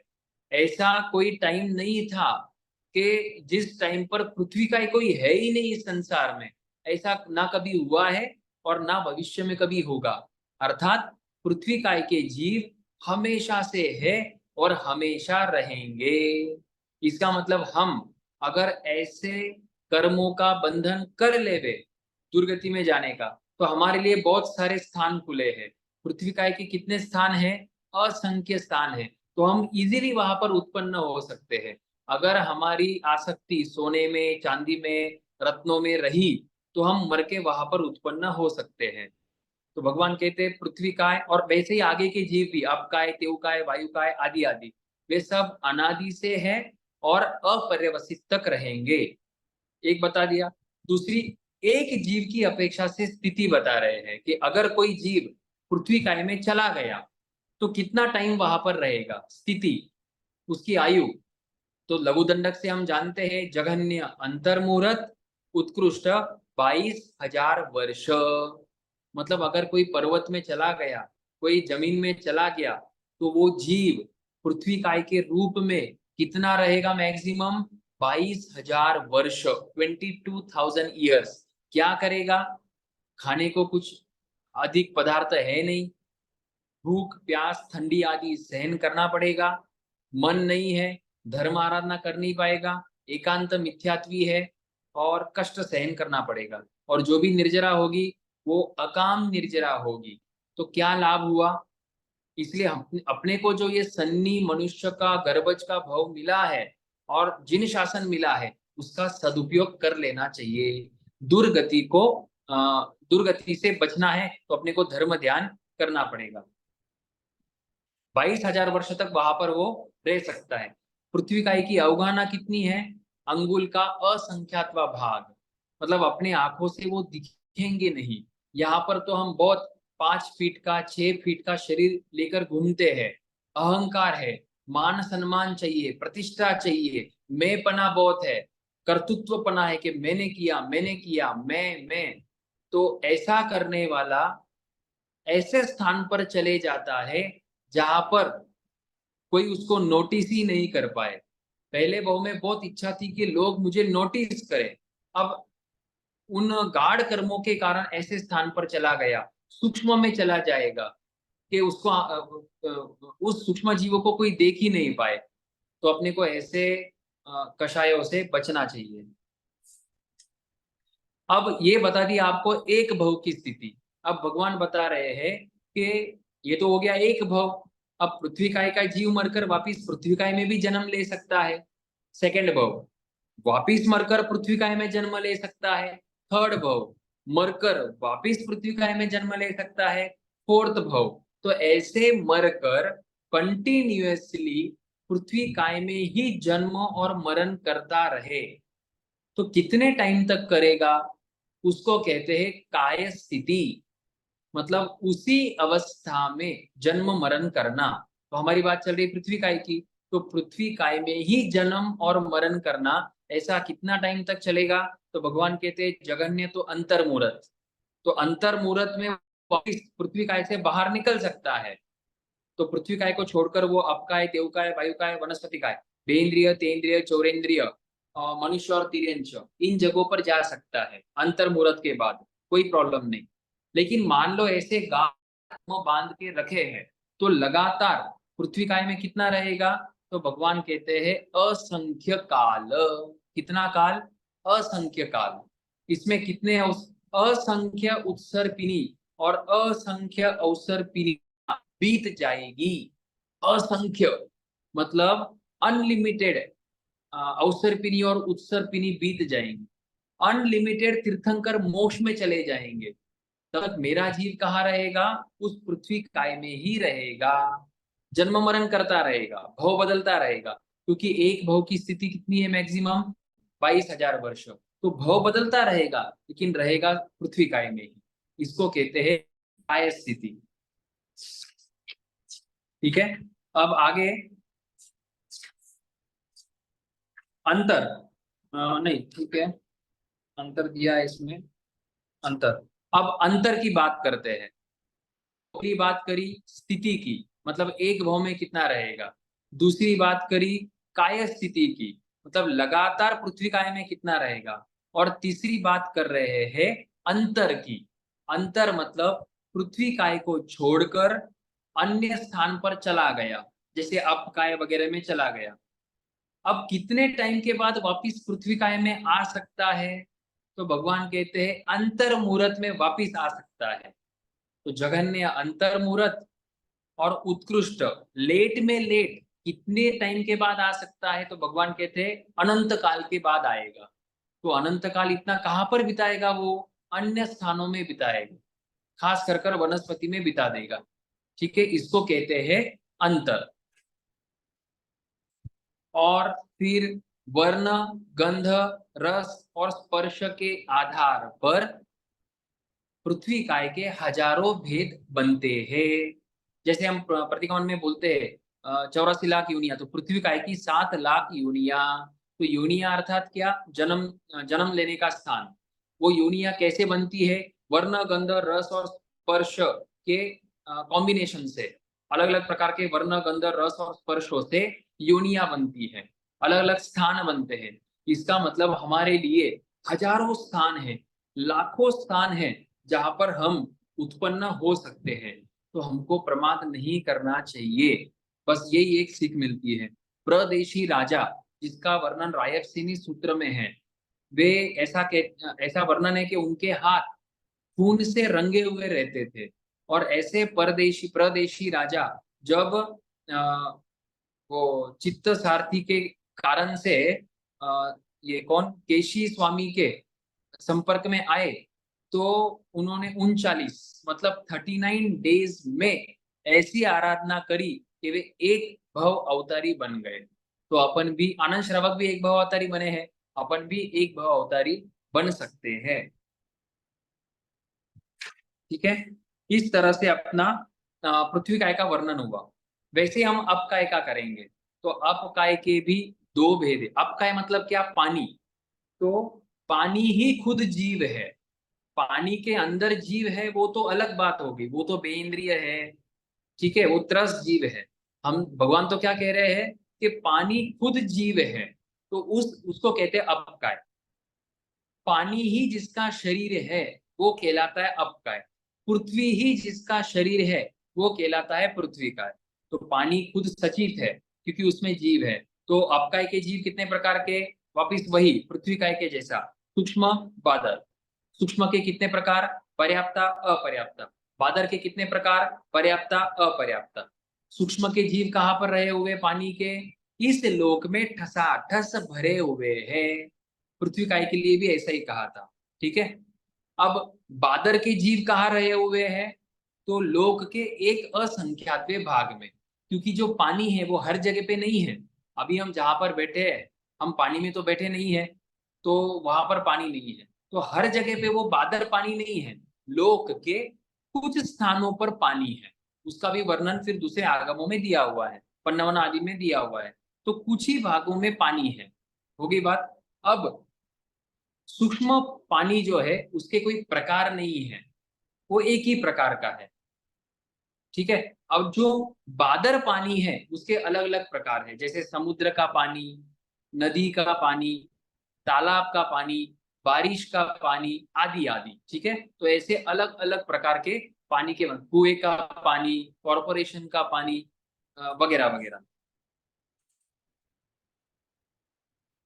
ऐसा कोई टाइम नहीं था कि जिस टाइम पर पृथ्वी का कोई है ही नहीं इस संसार में, ऐसा ना कभी हुआ है और ना भविष्य में कभी होगा। अर्थात पृथ्वी काय के जीव हमेशा से है और हमेशा रहेंगे। इसका मतलब हम अगर ऐसे कर्मों का बंधन कर लेवे दुर्गति में जाने का, तो हमारे लिए बहुत सारे स्थान खुले हैं। पृथ्वी काय के कितने स्थान हैं? असंख्य स्थान है। तो हम इजीली वहां पर उत्पन्न हो सकते हैं। अगर हमारी आसक्ति सोने में, चांदी में, रत्नों में रही, तो हम मर के वहां पर उत्पन्न हो सकते हैं। तो भगवान कहते हैं पृथ्वी काय, और वैसे ही आगे के जीव भी, अब काय, तेव काय, वायु काय आदि आदि, वे सब अनादि से है और अपर्यवसित तक रहेंगे। एक बता दिया। दूसरी, एक जीव की अपेक्षा से स्थिति बता रहे हैं कि अगर कोई जीव पृथ्वी काय में चला गया तो कितना टाइम वहां पर रहेगा, स्थिति, उसकी आयु। तो लघु दंडक से हम जानते हैं जघन्य अंतर्मुहूर्त उत्कृष्ट 22,000 वर्ष। मतलब अगर कोई पर्वत में चला गया, कोई जमीन में चला गया, तो वो जीव पृथ्वी काय के रूप में कितना रहेगा मैक्सिमम, 22,000 वर्ष, 22,000 ईयर्स। क्या करेगा, खाने को कुछ अधिक पदार्थ है नहीं, भूख प्यास ठंडी आदि सहन करना पड़ेगा, मन नहीं है, धर्म आराधना कर नहीं पाएगा, एकांत मिथ्यात्वी है और कष्ट सहन करना पड़ेगा। और जो भी निर्जरा होगी वो अकाम निर्जरा होगी। तो क्या लाभ हुआ, इसलिए हम अपने को जो ये सन्नी मनुष्य का गर्भज का भाव मिला है और जिन शासन मिला है उसका सदुपयोग कर लेना चाहिए। दुर्गति को दुर्गति से बचना है तो अपने को धर्म ध्यान करना पड़ेगा। 22,000 वर्ष तक वहां पर वो रह सकता है। पृथ्वी काय की अवगाहना कितनी है, अंगुल का असंख्यातवा भाग, मतलब अपने आंखों से वो दिखेंगे नहीं। यहाँ पर तो हम बहुत 5 फीट का 6 फीट का शरीर लेकर घूमते हैं, अहंकार है, मान सम्मान चाहिए, प्रतिष्ठा चाहिए, मैं पना बहुत है, कर्तृत्व पना है कि मैंने किया, मैं। तो ऐसा करने वाला ऐसे स्थान पर चले जाता है जहां पर कोई उसको नोटिस ही नहीं कर पाए। पहले बहु में बहुत इच्छा थी कि लोग मुझे नोटिस करें, अब उन गाढ़ कर्मों के कारण ऐसे स्थान पर चला गया, सूक्ष्म में चला जाएगा कि उसको उस सूक्ष्म जीवों को कोई देख ही नहीं पाए। तो अपने को ऐसे कषायों से बचना चाहिए। अब ये बता दी आपको एक भव की स्थिति। अब भगवान बता रहे हैं कि ये तो हो गया एक भव, अब पृथ्वी काय का जीव मरकर वापिस पृथ्वी काय में भी जन्म ले सकता है। सेकंड भव, वापिस मरकर पृथ्वी काय में जन्म ले सकता है। थर्ड भव, मरकर वापिस पृथ्वी काय में जन्म ले सकता है। फोर्थ भव, तो ऐसे मरकर कंटिन्यूअसली पृथ्वी काय में ही जन्म और मरण करता रहे। तो कितने टाइम तक करेगा, उसको कहते हैं काय स्थिति, मतलब उसी अवस्था में जन्म मरण करना। तो हमारी बात चल रही पृथ्वी काय की, तो पृथ्वी काय में ही जन्म और मरण करना, ऐसा कितना टाइम तक चलेगा। तो भगवान कहते हैं जगन्य तो अंतर्मुहूर्त, तो अंतर्मुहूर्त में वापिस पृथ्वी काय से बाहर निकल सकता है। तो पृथ्वी काय को छोड़कर वो अपकाय, देवकाय, वायुकाय, वनस्पति काय, बेन्द्रिय, तेन्द्रिय, चौरेन्द्रिय, मनुष्य और तिर्यंच, इन जगहों पर जा सकता है अंतर्मुहूर्त के बाद, कोई प्रॉब्लम नहीं। लेकिन मान लो ऐसे गांव बांध के रखे हैं तो लगातार पृथ्वी काय में कितना रहेगा, तो भगवान कहते हैं असंख्य काल। कितना काल, असंख्य काल। इसमें कितने असंख्य उत्सर्पिणी और असंख्य अवसर्पिणी बीत जाएगी। असंख्य मतलब अनलिमिटेड अवसर्पिणी और उत्सर्पिणी बीत जाएंगी। अनलिमिटेड तीर्थंकर मोक्ष में चले जाएंगे, तब मेरा जीव कहाँ रहेगा, उस पृथ्वी काय में ही रहेगा, जन्म मरण करता रहेगा, भव बदलता रहेगा। क्योंकि एक भव की स्थिति कितनी है मैक्सिमम, 22,000 वर्ष। तो भव बदलता रहेगा लेकिन रहेगा पृथ्वी काय में ही। इसको कहते हैं काय स्थिति। ठीक है, अब आगे अंतर, नहीं ठीक है, अंतर दिया है इसमें, अंतर। अब अंतर की बात करते हैं। पहली बात करी स्थिति की, मतलब एक भव में कितना रहेगा। दूसरी बात करी काय स्थिति की, मतलब लगातार पृथ्वी काय में कितना रहेगा। और तीसरी बात कर रहे हैं अंतर की। अंतर मतलब पृथ्वी काय को छोड़कर अन्य स्थान पर चला गया, जैसे अप काय वगैरह में चला गया। अब कितने टाइम के बाद वापिस पृथ्वी काय में आ सकता है, तो भगवान कहते हैं अंतर मुहूर्त में वापिस आ सकता है। तो जघन्य अंतर मुहूर्त और उत्कृष्ट लेट में लेट कितने टाइम के बाद आ सकता है, तो भगवान कहते हैं अनंत काल के बाद आएगा। तो अनंत काल इतना कहां पर बिताएगा, वो अन्य स्थानों में बिताएगा। खास कर वनस्पति में बिता देगा। ठीक है, इसको कहते हैं अंतर। और फिर वर्ण, गंध, रस और स्पर्श के आधार पर पृथ्वी काय के हजारों भेद बनते हैं। जैसे हम प्रतिकोण में बोलते हैं 84 लाख योनिया, तो पृथ्वी काय की 7 लाख योनिया। तो योनिया अर्थात क्या, जन्म लेने का स्थान। वो योनिया कैसे बनती है, वर्ण, गंध, रस और स्पर्श के कॉम्बिनेशन से, अलग अलग प्रकार के वर्ण, गंध, रस और स्पर्शों से योनिया बनती है, अलग अलग स्थान बनते हैं। इसका मतलब हमारे लिए हजारों स्थान है, लाखों स्थान है जहां पर हम उत्पन्न हो सकते हैं। तो हमको प्रमाद नहीं करना चाहिए। बस यही एक सीख मिलती है। प्रदेशी राजा, जिसका वर्णन रायकसिनी सूत्र में है, वे ऐसा वर्णन है कि उनके हाथ खून से रंगे हुए रहते थे। और ऐसे परदेशी प्रदेशी राजा जब वो चित्त सारथी के कारण से ये कौन केशी स्वामी के संपर्क में आए, तो उन्होंने 39 मतलब 39 डेज में ऐसी आराधना करी कि वे एक भव अवतारी बन गए। तो अपन भी, आनंद श्रावक भी एक भव अवतारी बने हैं, अपन भी एक भव अवतारी बन सकते हैं। ठीक है, इस तरह से अपना पृथ्वी काय का वर्णन हुआ। वैसे हम अप काय का करेंगे। तो अप काय के भी दो भेद है। अप काय मतलब क्या, पानी। तो पानी ही खुद जीव है। पानी के अंदर जीव है वो तो अलग बात होगी, वो तो बेइंद्रिय है। ठीक है, वो त्रस्त जीव है। हम भगवान तो क्या कह रहे हैं कि पानी खुद जीव है। तो उसको कहते हैं अपकाय। पानी ही जिसका शरीर है वो कहलाता है अपकाय। पृथ्वी ही जिसका शरीर है वो कहलाता है पृथ्वी काय। तो पानी खुद सचित है क्योंकि उसमें जीव है। तो अपकाय के जीव कितने प्रकार के, वापिस वही पृथ्वी काय के जैसा, सूक्ष्म, बादल। सूक्ष्म के कितने प्रकार, पर्याप्ता, अपर्याप्ता। बादल के कितने प्रकार, पर्याप्ता, अपर्याप्ता। सूक्ष्म के जीव कहाँ पर रहे हुए, पानी के इस लोक में ठसाठस भरे हुए हैं। पृथ्वी काय के लिए भी ऐसा ही कहा था। ठीक है, अब बादर के जीव कहाँ रहे हुए हैं, तो लोक के एक असंख्यातवे भाग में। क्योंकि जो पानी है वो हर जगह पे नहीं है। अभी हम जहां पर बैठे हैं, हम पानी में तो बैठे नहीं है, तो वहां पर पानी नहीं है। तो हर जगह पे वो बादर पानी नहीं है। लोक के कुछ स्थानों पर पानी है। उसका भी वर्णन फिर दूसरे आगमों में दिया हुआ है, पन्नवन आदि में दिया हुआ है। तो कुछ ही भागों में पानी है। होगी बात। अब सूक्ष्म पानी जो है उसके कोई प्रकार नहीं है, वो एक ही प्रकार का है। ठीक है, अब जो बादर पानी है उसके अलग अलग प्रकार है, जैसे समुद्र का पानी, नदी का पानी, तालाब का पानी, बारिश का पानी, आदि आदि। ठीक है, तो ऐसे अलग अलग प्रकार के पानी के, कुएं का पानी, कॉरपोरेशन का पानी, वगैरह वगैरह।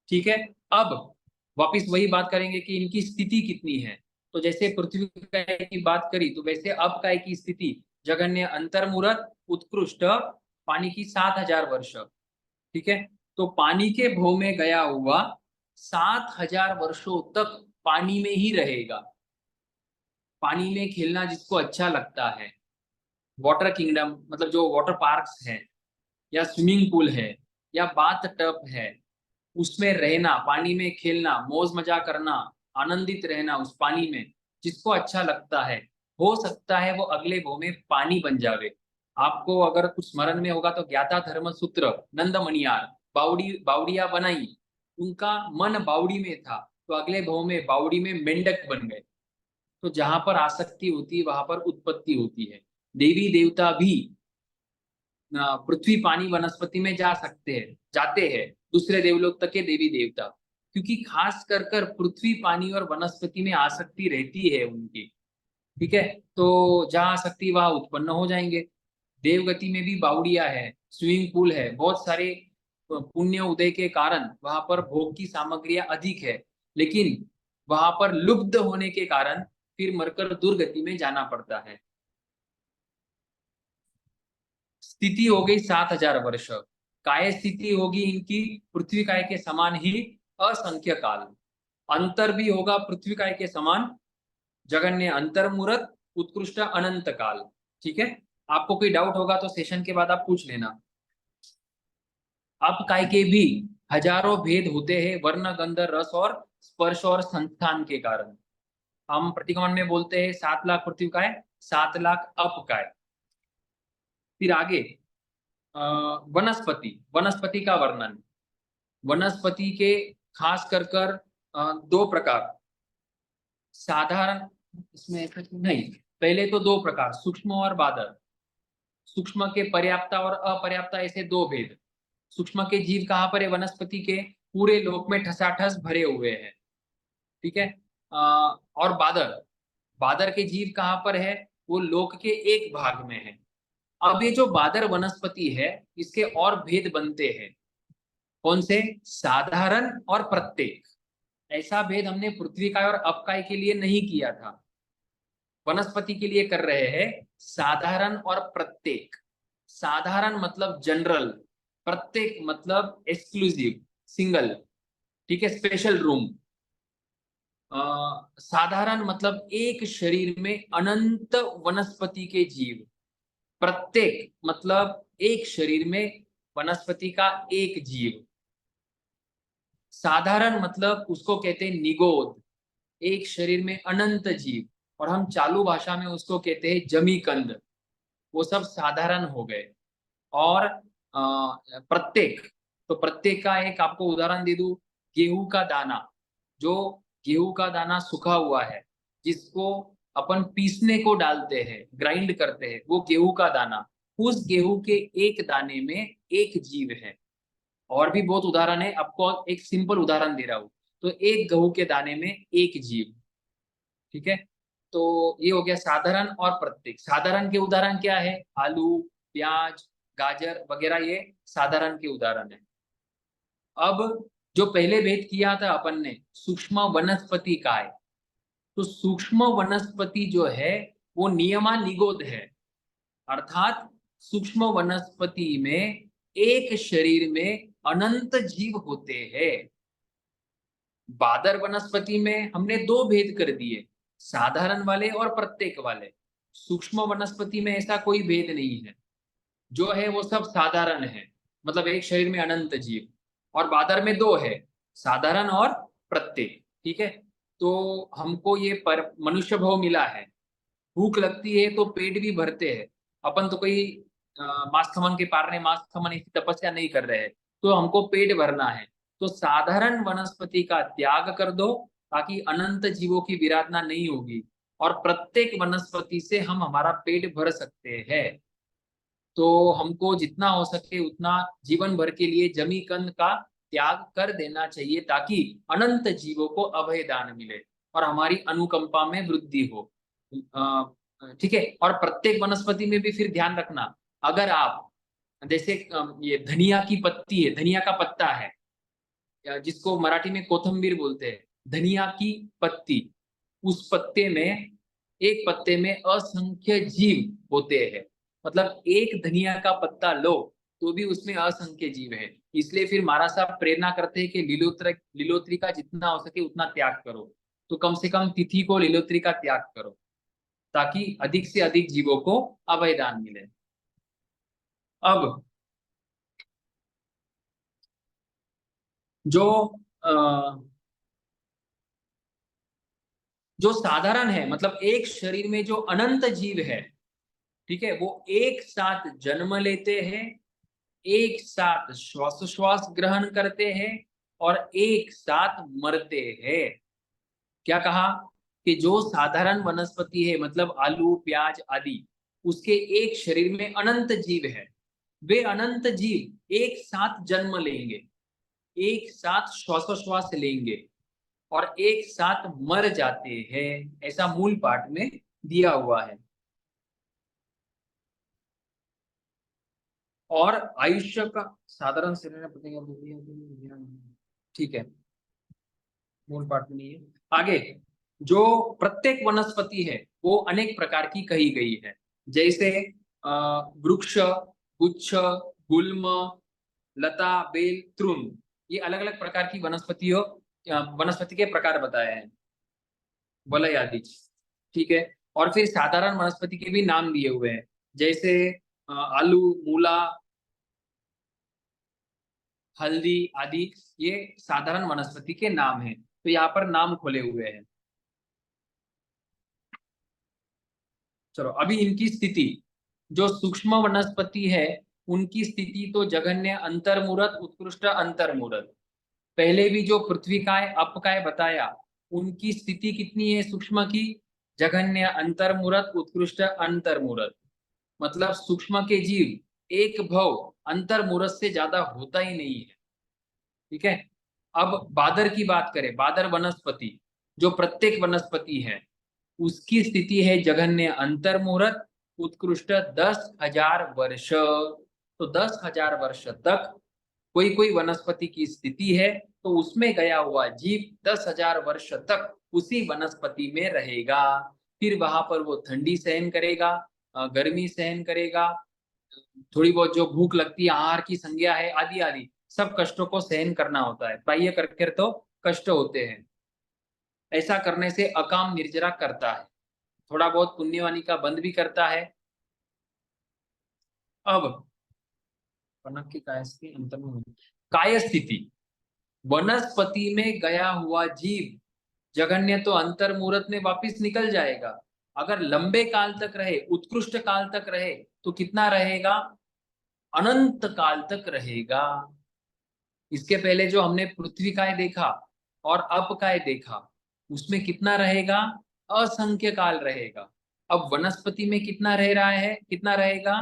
ठीक है, अब वापिस वही बात करेंगे कि इनकी स्थिति कितनी है। तो जैसे पृथ्वी काय की बात करी, तो वैसे अब काय की स्थिति, जगन्य, अंतर्मुरत, उत्कृष्ट, पानी की 7,000 वर्ष। ठीक है, तो पानी के भो में गया हुआ 7,000 वर्षों तक पानी में ही रहेगा। पानी में खेलना जिसको अच्छा लगता है, वाटर किंगडम मतलब जो वाटर पार्क्स है, या स्विमिंग पूल है, या बाथ टब है, उसमें रहना, पानी में खेलना, मौज मजा करना, आनंदित रहना उस पानी में, जिसको अच्छा लगता है, हो सकता है वो अगले भव में पानी बन जावे। आपको अगर कुछ स्मरण में होगा तो ज्ञाता धर्म सूत्र, नंद मणियार, बावड़िया बनाई, उनका मन बावड़ी में था, तो अगले भव में बावड़ी में मेंढक बन गए। तो जहां पर आसक्ति होती है वहां पर उत्पत्ति होती है। देवी देवता भी पृथ्वी, पानी, वनस्पति में जा सकते हैं, जाते हैं दूसरे देवलोक तक के देवी देवता, क्योंकि खास कर पृथ्वी, पानी और वनस्पति में आसक्ति रहती है उनकी। ठीक है, तो जहाँ आसक्ति वहां उत्पन्न हो जाएंगे। देवगति में भी बावड़िया है, स्विमिंग पूल है, बहुत सारे पुण्य उदय के कारण वहां पर भोग की सामग्रियां अधिक है, लेकिन वहां पर लुब्ध होने के कारण फिर मरकर दुर्गति में जाना पड़ता है। स्थिति हो गई 7,000 वर्ष। काय स्थिति होगी इनकी पृथ्वी काय के समान ही असंख्य काल। अंतर भी होगा पृथ्वी काय के समान, जगन्य, अंतर्मुरत, उत्कृष्ट अनंत काल। ठीक है, आपको कोई डाउट होगा तो सेशन के बाद आप पूछ लेना। अप काय के भी हजारों भेद होते हैं, वर्ण गंध रस और स्पर्श और संस्थान के कारण। हम प्रतिगमन में बोलते हैं 7 लाख पृथ्वी काय, 7 लाख अप काय। फिर आगे वनस्पति, वनस्पति का वर्णन। वनस्पति के खास कर दो प्रकार, साधारण, इसमें ऐसा क्यों नहीं, पहले तो दो प्रकार, सूक्ष्म और बादर। सूक्ष्म के पर्याप्ता और अपर्याप्ता, ऐसे दो भेद। सूक्ष्म के जीव कहाँ पर है, वनस्पति के पूरे लोक में ठसाठस भरे हुए हैं। ठीक है, और बादर, बादर के जीव कहाँ पर है, वो लोक के एक भाग में है। अब ये जो बादर वनस्पति है, इसके और भेद बनते हैं। कौन से, साधारण और प्रत्येक। ऐसा भेद हमने पृथ्वी काय और अपकाय के लिए नहीं किया था, वनस्पति के लिए कर रहे हैं साधारण और प्रत्येक। साधारण मतलब जनरल, प्रत्येक मतलब एक्सक्लूसिव, सिंगल। ठीक है, स्पेशल रूम। साधारण मतलब एक शरीर में अनंत वनस्पति के जीव। प्रत्येक मतलब एक शरीर में वनस्पति का एक जीव। साधारण मतलब उसको कहते हैं निगोद, एक शरीर में अनंत जीव, और हम चालू भाषा में उसको कहते हैं जमीकंद। वो सब साधारण हो गए। और प्रत्येक, तो प्रत्येक का एक आपको उदाहरण दे दूं, गेहूं का दाना। जो गेहूं का दाना सूखा हुआ है, जिसको अपन पीसने को डालते हैं, ग्राइंड करते हैं, वो गेहूं का दाना। उस गेहूं के एक दाने में एक जीव है। और भी बहुत उदाहरण है, आपको एक सिंपल उदाहरण दे रहा हूं। तो एक गेहूं के दाने में एक जीव। ठीक है, तो ये हो गया साधारण और प्रत्येक। साधारण के उदाहरण क्या है, आलू, प्याज, गाजर वगैरह, ये साधारण के उदाहरण है। अब जो पहले भेद किया था अपन ने, सूक्ष्म वनस्पति काय, तो सूक्ष्म वनस्पति जो है वो नियमानिगोद है। अर्थात सूक्ष्म वनस्पति में एक शरीर में अनंत जीव होते हैं। बादर वनस्पति में हमने दो भेद कर दिए, साधारण वाले और प्रत्येक वाले। सूक्ष्म वनस्पति में ऐसा कोई भेद नहीं है, जो है वो सब साधारण है, मतलब एक शरीर में अनंत जीव। और बादर में दो है, साधारण और प्रत्येक। ठीक है, तो हमको ये पर मनुष्य भाव मिला है। भूख लगती है तो पेट भी भरते हैं। अपन तो कोई मांस खमन के पारने मांस खमन ऐसी तपस्या नहीं कर रहे हैं, तो हमको पेट भरना है। तो साधारण वनस्पति का त्याग कर दो, ताकि अनंत जीवों की विराधना नहीं होगी, और प्रत्येक वनस्पति से हम हमारा पेट भर सकते हैं। तो हमको जितना हो सके उतना जीवन भर के लिए जमी कंद का त्याग कर देना चाहिए, ताकि अनंत जीवों को अभय दान मिले और हमारी अनुकंपा में वृद्धि हो। ठीक है, और प्रत्येक वनस्पति में भी फिर ध्यान रखना, अगर आप जैसे ये धनिया की पत्ती है, धनिया का पत्ता है, जिसको मराठी में कोथंबीर बोलते हैं, धनिया की पत्ती, उस पत्ते में, एक पत्ते में असंख्य जीव होते हैं। मतलब एक धनिया का पत्ता लो तो भी उसमें असंख्य जीव है। इसलिए फिर महाराज साहब प्रेरणा करते हैं कि लीलोत्री का जितना हो सके उतना त्याग करो। तो कम से कम तिथि को लीलोत्री का त्याग करो, ताकि अधिक से अधिक जीवों को अभयदान मिले। अब जो जो साधारण है, मतलब एक शरीर में जो अनंत जीव है, ठीक है, वो एक साथ जन्म लेते हैं, एक साथ श्वासोश्वास ग्रहण करते हैं, और एक साथ मरते हैं। क्या कहा कि जो साधारण वनस्पति है, मतलब आलू, प्याज आदि, उसके एक शरीर में अनंत जीव है। वे अनंत जीव एक साथ जन्म लेंगे, एक साथ श्वासोश्वास लेंगे, और एक साथ मर जाते हैं। ऐसा मूल पाठ में दिया हुआ है। और आयुष्य का साधारण शरीर, ठीक है, मूल पाठ में नहीं है। आगे जो प्रत्येक वनस्पति है वो अनेक प्रकार की कही गई है, जैसे वृक्ष, गुच्छ, गुल्म, लता, बेल, तृण, ये अलग अलग प्रकार की वनस्पतियों, वनस्पति के प्रकार बताए हैं, वलय आदि। ठीक है, और फिर साधारण वनस्पति के भी नाम दिए हुए हैं, जैसे आलू, मूला, हल्दी आदि। ये साधारण वनस्पति के नाम हैं, तो यहाँ पर नाम खोले हुए हैं। चलो अभी इनकी स्थिति, जो सूक्ष्म वनस्पति है उनकी स्थिति तो जघन्य, अंतर्मूरत, उत्कृष्ट, अंतर्मूरत। पहले भी जो पृथ्वीकाय, अपकाय बताया, उनकी स्थिति कितनी है सूक्ष्म की? जघन्य, अंतर्मूरत, उत्कृष्ट, अंतर्मूरत। मतलब सूक्ष्म के जीव एक भव अंतर्मूरत से ज्यादा होता ही नहीं है। ठीक है। अब बादर की बात करें, बादर वनस्पति, जो प्रत्येक वनस्पति है, उसकी स्थिति है जघन्य, अंतर्मूरत, उत्कृष्ट 10,000 वर्ष। तो 10,000 वर्ष तक कोई कोई वनस्पति की स्थिति है, तो उसमें गया हुआ जीव 10,000 वर्ष तक उसी वनस्पति में रहेगा। फिर वहां पर वो ठंडी सहन करेगा, गर्मी सहन करेगा, थोड़ी बहुत जो भूख लगती है, आहार की संज्ञा है, आदि आदि सब कष्टों को सहन करना होता है। बाह्य करके तो कष्ट होते हैं। ऐसा करने से अकाम निर्जरा करता है, थोड़ा बहुत पुण्यवानी का बंद भी करता है। अब कनक की काय स्थिति, अंतर में काय स्थिति, वनस्पति में गया हुआ जीव जघन्य तो अंतर्मूरत में वापिस निकल जाएगा। अगर लंबे काल तक रहे, उत्कृष्ट काल तक रहे, तो कितना रहेगा? अनंत काल तक रहेगा। इसके पहले जो हमने पृथ्वी काय देखा और अपकाय देखा, उसमें कितना रहेगा? असंख्य काल रहेगा। अब वनस्पति में कितना रह रहा है, कितना रहेगा?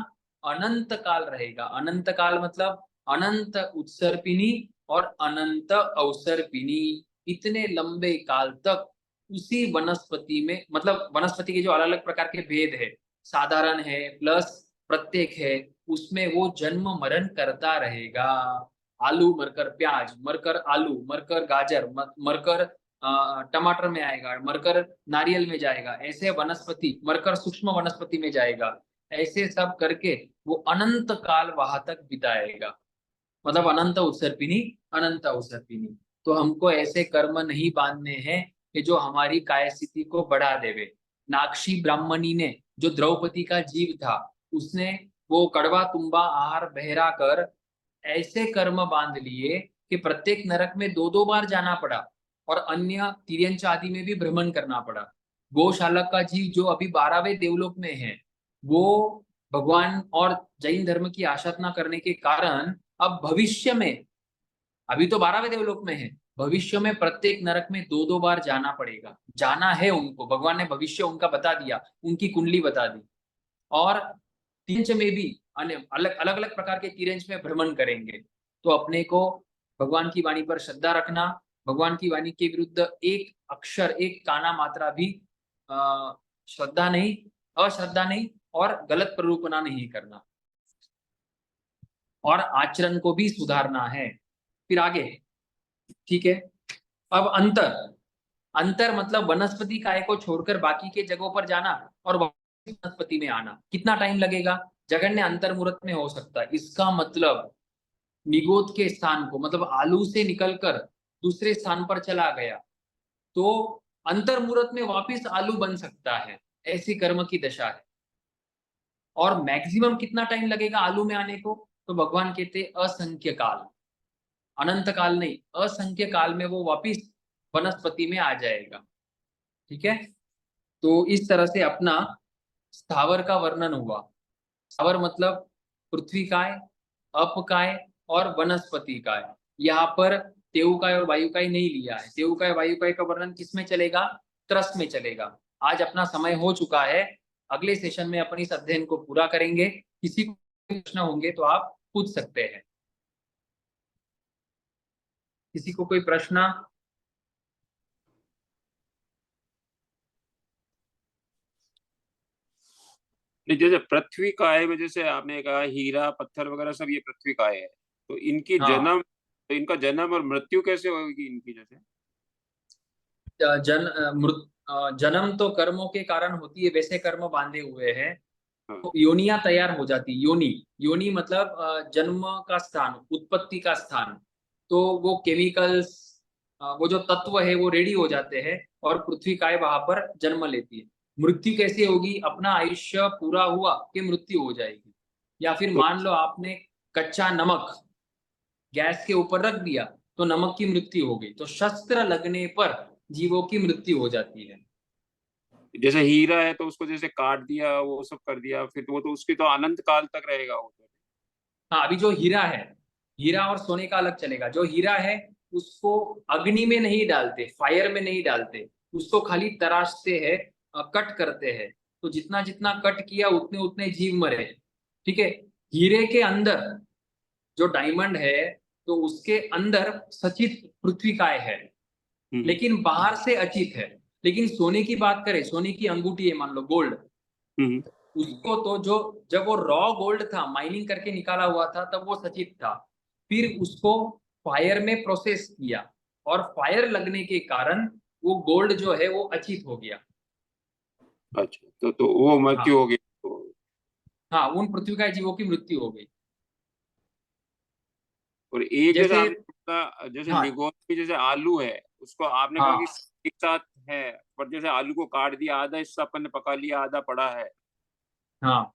अनंत काल रहेगा। अनंत काल मतलब अनंत उत्सर्पिणी और अनंत अवसर्पिणी। इतने लंबे काल तक उसी वनस्पति में, मतलब वनस्पति के जो अलग अलग प्रकार के भेद है, साधारण है प्लस प्रत्येक है, उसमें वो जन्म मरण करता रहेगा। आलू मरकर प्याज, मरकर आलू, मरकर गाजर, मरकर टमाटर में आएगा, मरकर नारियल में जाएगा, ऐसे वनस्पति मरकर सूक्ष्म वनस्पति में जाएगा। ऐसे सब करके वो अनंत काल वहां तक बिताएगा। मतलब अनंत उत्सर्पिणी, अनंत अवसर्पिणी। तो हमको ऐसे कर्म नहीं बांधने हैं कि जो हमारी काय स्थिति को बढ़ा देवे। नाक्षी ब्राह्मणी ने, जो द्रौपदी का जीव था, उसने वो कड़वा तुम्बा आहार बहरा कर ऐसे कर्म बांध लिए कि प्रत्येक नरक में दो दो बार जाना पड़ा और अन्य तिर्यंच आदि में भी भ्रमण करना पड़ा। गौशालक का जीव जो अभी 12वें देवलोक में है, वो भगवान और जैन धर्म की आराधना करने के कारण अब भविष्य में, अभी तो 12वें देवलोक में है, भविष्य में प्रत्येक नरक में दो दो बार जाना पड़ेगा। जाना है उनको, भगवान ने भविष्य उनका बता दिया, उनकी कुंडली बता दी। और तिरंच में भी अलग अलग अलग प्रकार के तिरंच में भ्रमण करेंगे। तो अपने को भगवान की वाणी पर श्रद्धा रखना, भगवान की वाणी के विरुद्ध एक अक्षर, एक काना मात्रा भी श्रद्धा नहीं, अश्रद्धा नहीं और गलत प्ररूपना नहीं करना, और आचरण को भी सुधारना है। फिर आगे, ठीक है। अब अंतर, अंतर मतलब वनस्पति काय को छोड़कर बाकी के जगहों पर जाना और वनस्पति में आना। कितना टाइम लगेगा? जघन्य अंतर्मुहूर्त में हो सकता है। इसका मतलब निगोद के स्थान को, मतलब आलू से निकलकर दूसरे स्थान पर चला गया, तो अंतर्मुहूर्त में वापिस आलू बन सकता है। ऐसी कर्म की दशा है। और मैक्सिमम कितना टाइम लगेगा आलू में आने को? तो भगवान कहते असंख्य काल, अनंत काल नहीं, असंख्य काल में वो वापिस वनस्पति में आ जाएगा। ठीक है। तो इस तरह से अपना स्थावर का वर्णन हुआ। स्थावर मतलब पृथ्वी काय, अपकाय और वनस्पति काय। यहाँ पर तेऊकाय और वायुकाय नहीं लिया है। तेऊकाय वायुकाय का वर्णन किसमें चलेगा? त्रस में चलेगा। आज अपना समय हो चुका है, अगले सेशन में अपनी इस अध्ययन को पूरा करेंगे। किसी को प्रश्न होंगे तो आप पूछ सकते हैं। किसी को कोई प्रश्न? नहीं, जैसे पृथ्वी काय में जैसे आपने कहा हीरा पत्थर वगैरह सब ये पृथ्वी काय है, तो इनकी हाँ, जन्म, तो इनका जन्म और मृत्यु कैसे होगी इनकी? जैसे जन्म तो कर्मों के कारण होती है, वैसे कर्म बांधे हुए हैं हाँ। तो योनियां तैयार हो जाती। योनि, योनि मतलब जन्म का स्थान, उत्पत्ति का स्थान। तो वो केमिकल्स, वो जो तत्व है वो रेडी हो जाते हैं और पृथ्वी काय वहां पर जन्म लेती है। मृत्यु कैसे होगी, अपना आयुष्य पूरा हुआ कि मृत्यु हो जाएगी। या फिर तो मान लो आपने कच्चा नमक गैस के ऊपर रख दिया तो नमक की मृत्यु हो गई। तो शस्त्र लगने पर जीवों की मृत्यु हो जाती है। जैसे हीरा है तो उसको जैसे काट दिया, वो सब कर दिया, फिर तो वो तो उसकी तो अनंत काल तक रहेगा वो तो। हाँ, अभी जो हीरा है, हीरा और सोने का अलग चलेगा। जो हीरा है उसको अग्नि में नहीं डालते, फायर में नहीं डालते, उसको खाली तराशते हैं, कट करते हैं। तो जितना जितना कट किया उतने उतने जीव मरे। ठीक है। हीरे के अंदर जो डायमंड है, तो उसके अंदर सचित पृथ्वीकाय है, हम्म लेकिन बाहर से अचित है। लेकिन सोने की बात करें, सोने की अंगूठी है मान लो गोल्ड, हम्म उसको तो जो जब वो रॉ गोल्ड था, माइनिंग करके निकाला हुआ था, तब वो सचित था। फिर उसको फायर में प्रोसेस किया, और फायर लगने के कारण वो गोल्ड जो है वो अचित हो गया। अच्छा, तो वो मृत्यु हाँ। हो गई तो। हाँ, उन पृथ्वी का जीवों की मृत्यु हो गई। और एक जैसे जैसे। आपने कहा, जैसे हाँ। निगोर की जैसे आलू है, उसको आपने कहा कि हाँ। एक साथ है, पर जैसे आलू को काट दिया, आधा हिस्सा अपन ने पका लिया, आधा पड़ा है, हाँ,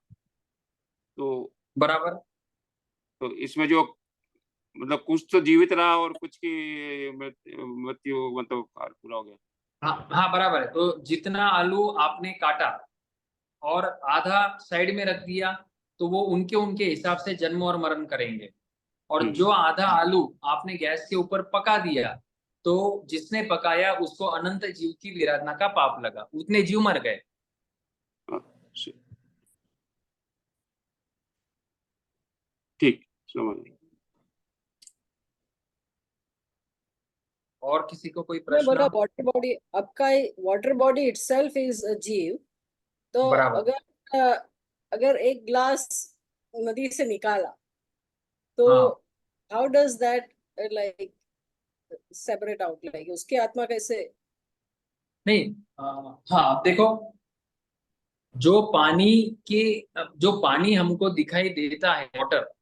तो बराबर। इसमें जो मतलब कुछ तो जीवित रहा और कुछ की मृत्यु मतलब काल पूरा हो गया। हाँ हाँ, बराबर है। तो जितना आलू आपने काटा और आधा साइड में रख दिया, तो वो उनके उनके हिसाब से जन्म और मरण करेंगे। और हम्म जो आधा आलू आपने गैस के ऊपर पका दिया, तो जिसने पकाया उसको अनंत जीव की विराधना का पाप लगा, उतने जीव मर गए। अच्छा, ठीक, समझ गया। और किसी को कोई मैं बोला प्रश्न? वाटर बॉडी, आपका water body itself is a जीव। तो बराबर। अगर एक ग्लास नदी से निकाला, तो हाँ। How does that like separate out, like उसकी आत्मा कैसे? नहीं। हाँ, अब देखो, जो पानी के जो पानी हमको दिखाई देता है, वाटर,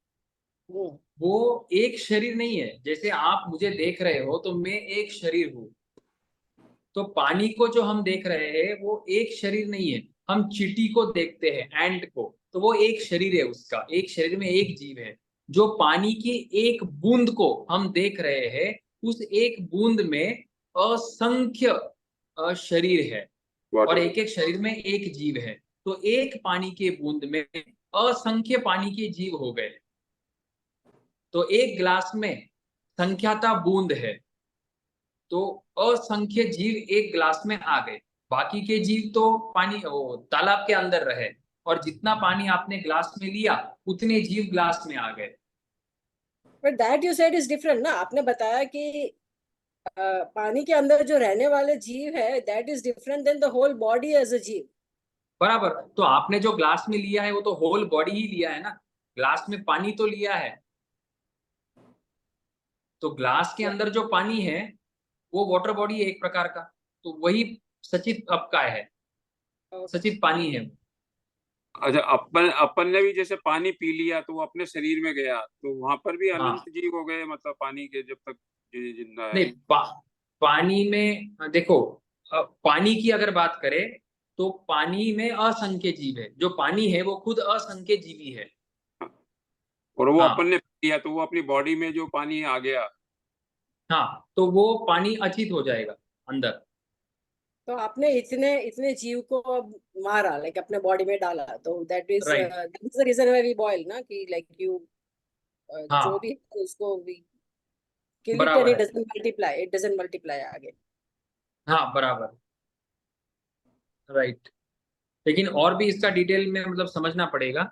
हम्म, वो एक शरीर नहीं है। जैसे आप मुझे देख रहे हो तो मैं एक शरीर हूँ। तो पानी को जो हम देख रहे हैं वो एक शरीर नहीं है। हम चींटी को देखते हैं, एंट को, तो वो एक शरीर है, उसका एक शरीर में एक जीव है। जो पानी की एक बूंद को हम देख रहे हैं, उस एक बूंद में असंख्य शरीर है, और वाटर। एक एक शरीर में एक जीव है। तो एक पानी के बूंद में असंख्य पानी के जीव हो गए। तो एक ग्लास में संख्याता बूंद है, तो असंख्य जीव एक ग्लास में आ गए। बाकी के जीव तो पानी तालाब के अंदर रहे, और जितना पानी आपने ग्लास में लिया उतने जीव ग्लास में आ गए। But that you said is different ना। आपने बताया कि पानी के अंदर जो रहने वाले जीव है, that is different then the whole body as a जीव। बराबर। तो आपने जो ग्लास में लिया है वो तो होल बॉडी ही लिया है ना, ग्लास में पानी तो लिया है। तो ग्लास के अंदर जो पानी है वो वाटर बॉडी है एक प्रकार का। तो वही सचित आपका है, सचित पानी है। अच्छा, अपन अपन ने भी जैसे पानी पी लिया तो वो अपने शरीर में गया, तो वहां पर भी हाँ। अनंत जीव हो गए, मतलब पानी के जब तक जिंदा है। नहीं, पानी में देखो, पानी की अगर बात करें तो पानी में असंख्य जीव है। जो पानी है वो खुद असंख्य जीवी है। हाँ, और वो अपन हाँ। ने पी लिया तो वो अपनी बॉडी में जो पानी आ गया। हाँ, तो वो पानी अचित हो जाएगा अंदर। तो आपने इतने इतने जीव को अब मारा, लाइक अपने बॉडी में डाला, तो right. That is the reason why we boil ना, कि लाइक यू जो हाँ, भी है उसको वी किल इट एंड बराबर इट है। Doesn't multiply, it doesn't multiply आगे। हाँ, बराबर। राइट। लेकिन और भी इसका डिटेल में मतलब समझना पड़ेगा।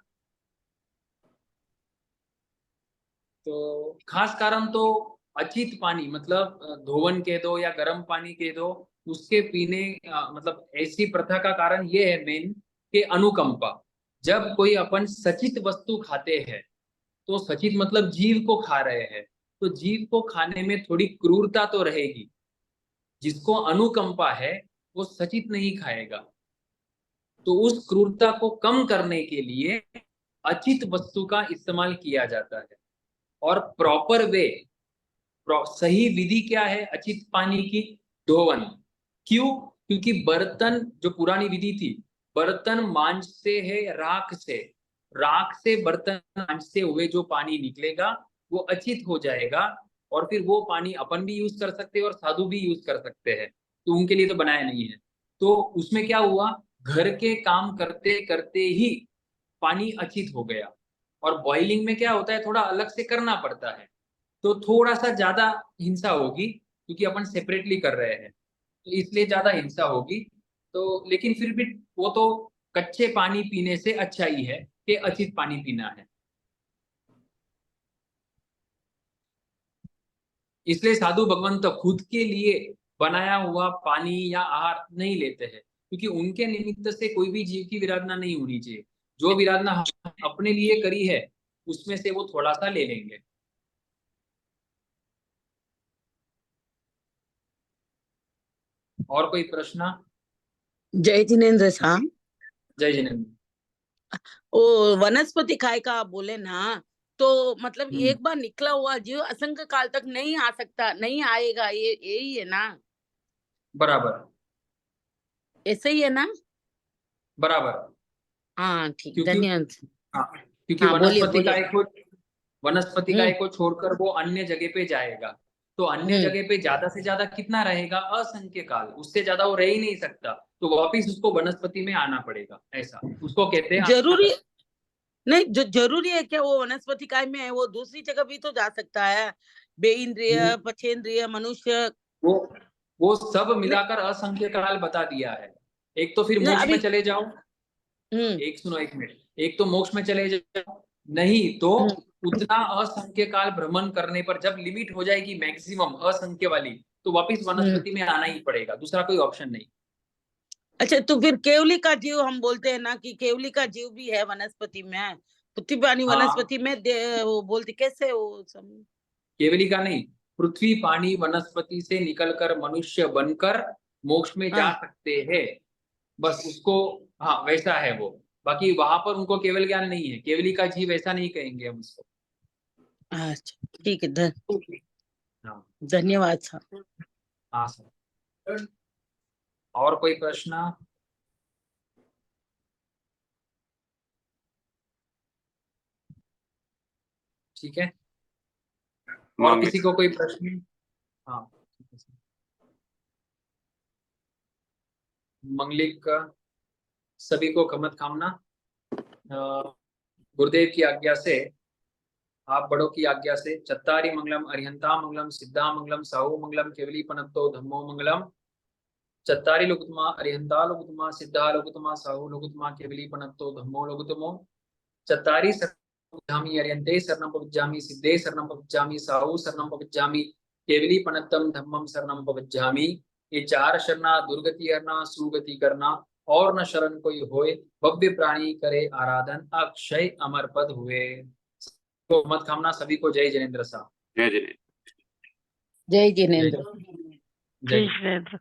तो खास कारण तो अचित पानी, मतलब धोवन कह दो या गर्म पानी कह दो, उसके पीने मतलब ऐसी प्रथा का कारण ये है मेन, कि अनुकंपा। जब कोई अपन सचित वस्तु खाते हैं, तो सचित मतलब जीव को खा रहे हैं, तो जीव को खाने में थोड़ी क्रूरता तो रहेगी। जिसको अनुकंपा है वो सचित नहीं खाएगा। तो उस क्रूरता को कम करने के लिए अचित वस्तु का इस्तेमाल किया जाता है। और प्रॉपर वे, सही विधि क्या है अचित पानी की? धोवन। क्यों? क्योंकि बर्तन जो पुरानी विधि थी, बर्तन मांजते है राख से, राख से बर्तन मांजते हुए जो पानी निकलेगा वो अचित हो जाएगा, और फिर वो पानी अपन भी यूज कर सकते हैं और साधु भी यूज कर सकते हैं, तो उनके लिए तो बनाया नहीं है। तो उसमें क्या हुआ, घर के काम करते करते ही पानी अचित हो गया, और बॉइलिंग में क्या होता है, थोड़ा अलग से करना पड़ता है, तो थोड़ा सा ज्यादा हिंसा होगी, क्योंकि अपन सेपरेटली कर रहे हैं, तो इसलिए ज्यादा हिंसा होगी। तो लेकिन फिर भी वो तो कच्चे पानी पीने से अच्छा ही है कि अचित पानी पीना है। इसलिए साधु भगवंत खुद के लिए बनाया हुआ पानी या आहार नहीं लेते हैं, क्योंकि उनके निमित्त से कोई भी जीव की विराधना नहीं होनी चाहिए। जो विराधना हम अपने लिए करी है उसमें से वो थोड़ा सा ले लेंगे। और कोई प्रश्न? जय जिनेन्द्र साहब, जय जिनेन्द्र। वो वनस्पति काय का आप बोले ना, तो मतलब हम्म। एक बार निकला हुआ जीव असंख्य काल तक नहीं आ सकता, नहीं आएगा, ये यही है ना? बराबर ऐसे ही है ना? बराबर। हाँ ठीक, क्योंकि धन्यवाद। हाँ, क्योंकि हाँ बोलिए वनस्पति बोलिए। काय को, वनस्पति काय हम्म को छोड़कर वो अन्य जगह पे जाएगा, तो अन्य हम्म जगह पे ज्यादा से ज्यादा कितना रहेगा, असंख्य काल, उससे ज्यादा वो रह ही नहीं सकता, तो वापिस उसको वनस्पति में आना पड़ेगा, ऐसा उसको कहते हैं। जरूरी नहीं, जो जरूरी है क्या वो वनस्पति काय में है, वो दूसरी जगह भी तो जा सकता है, बेइंद्रिय पचेंद्रिय मनुष्य। वो वो सब नहीं मिलाकर असंख्य काल बता दिया है। एक तो फिर नहीं, मोक्ष में अभी चले जाओ, हम्म एक सुनो एक मिनट, एक तो मोक्ष में चले जाओ, नहीं तो हम्म उतना असंख्य काल भ्रमण करने पर जब लिमिट हो जाएगी मैक्सिमम असंख्य वाली, तो वापिस हम्म। वनस्पति में आना ही पड़ेगा, दूसरा कोई ऑप्शन नहीं। अच्छा, तो फिर केवली का जीव हम बोलते हैं ना कि केवली का जीव भी है वनस्पति में, पृथ्वी पानी हाँ, वनस्पति में वो बोलते कैसे वो सब? केवली का नहीं, पृथ्वी पानी वनस्पति से निकलकर मनुष्य बनकर मोक्ष में जा हाँ सकते हैं, बस उसको, हाँ वैसा है वो। बाकी वहां पर उनको केवल ज्ञान नहीं है, केवली का जीव ऐसा नहीं कहेंगे हम उसको। अच्छा ठीक है, हाँ धन्यवाद सर। हाँ सर। और कोई प्रश्न? ठीक है, और किसी को कोई प्रश्न? हाँ ठीक है सर। मंगलिक सभी को खमत कामना। गुरुदेव की आज्ञा से, आप बड़ों की आज्ञा से, चत्तारी मंगलम अरिहंता मंगलम सिद्धा मंगलम साहू मंगलम केवली पनत्तो धम्मो मंगलम। चत्तारी लोकुतमा अरिहंता लोकुतमा सिद्धा लोकुतमा साहू लोकुतमा केवली पनत्तो धम्मो लोकुतमो। चत्तारी शरणं अरिहंते शरणं प्रपज्यामि, सिद्धे शरणं प्रपज्यामि, साहू शरणं प्रपज्यामि, केवली पनत्तम धम्मम शरणं प्रपज्यामि। ये चार शरणा दुर्गति हरना सुगति करना, और न शरण कोई होए, भव्य प्राणी करे आराधन, अक्षय अमर पद हुए। तो मत कामना सभी को। जय जिनेन्द्र साहब। जय जिनेन्द्र। जय जय जिनेन्द्र। जय। जिनेन्द्र।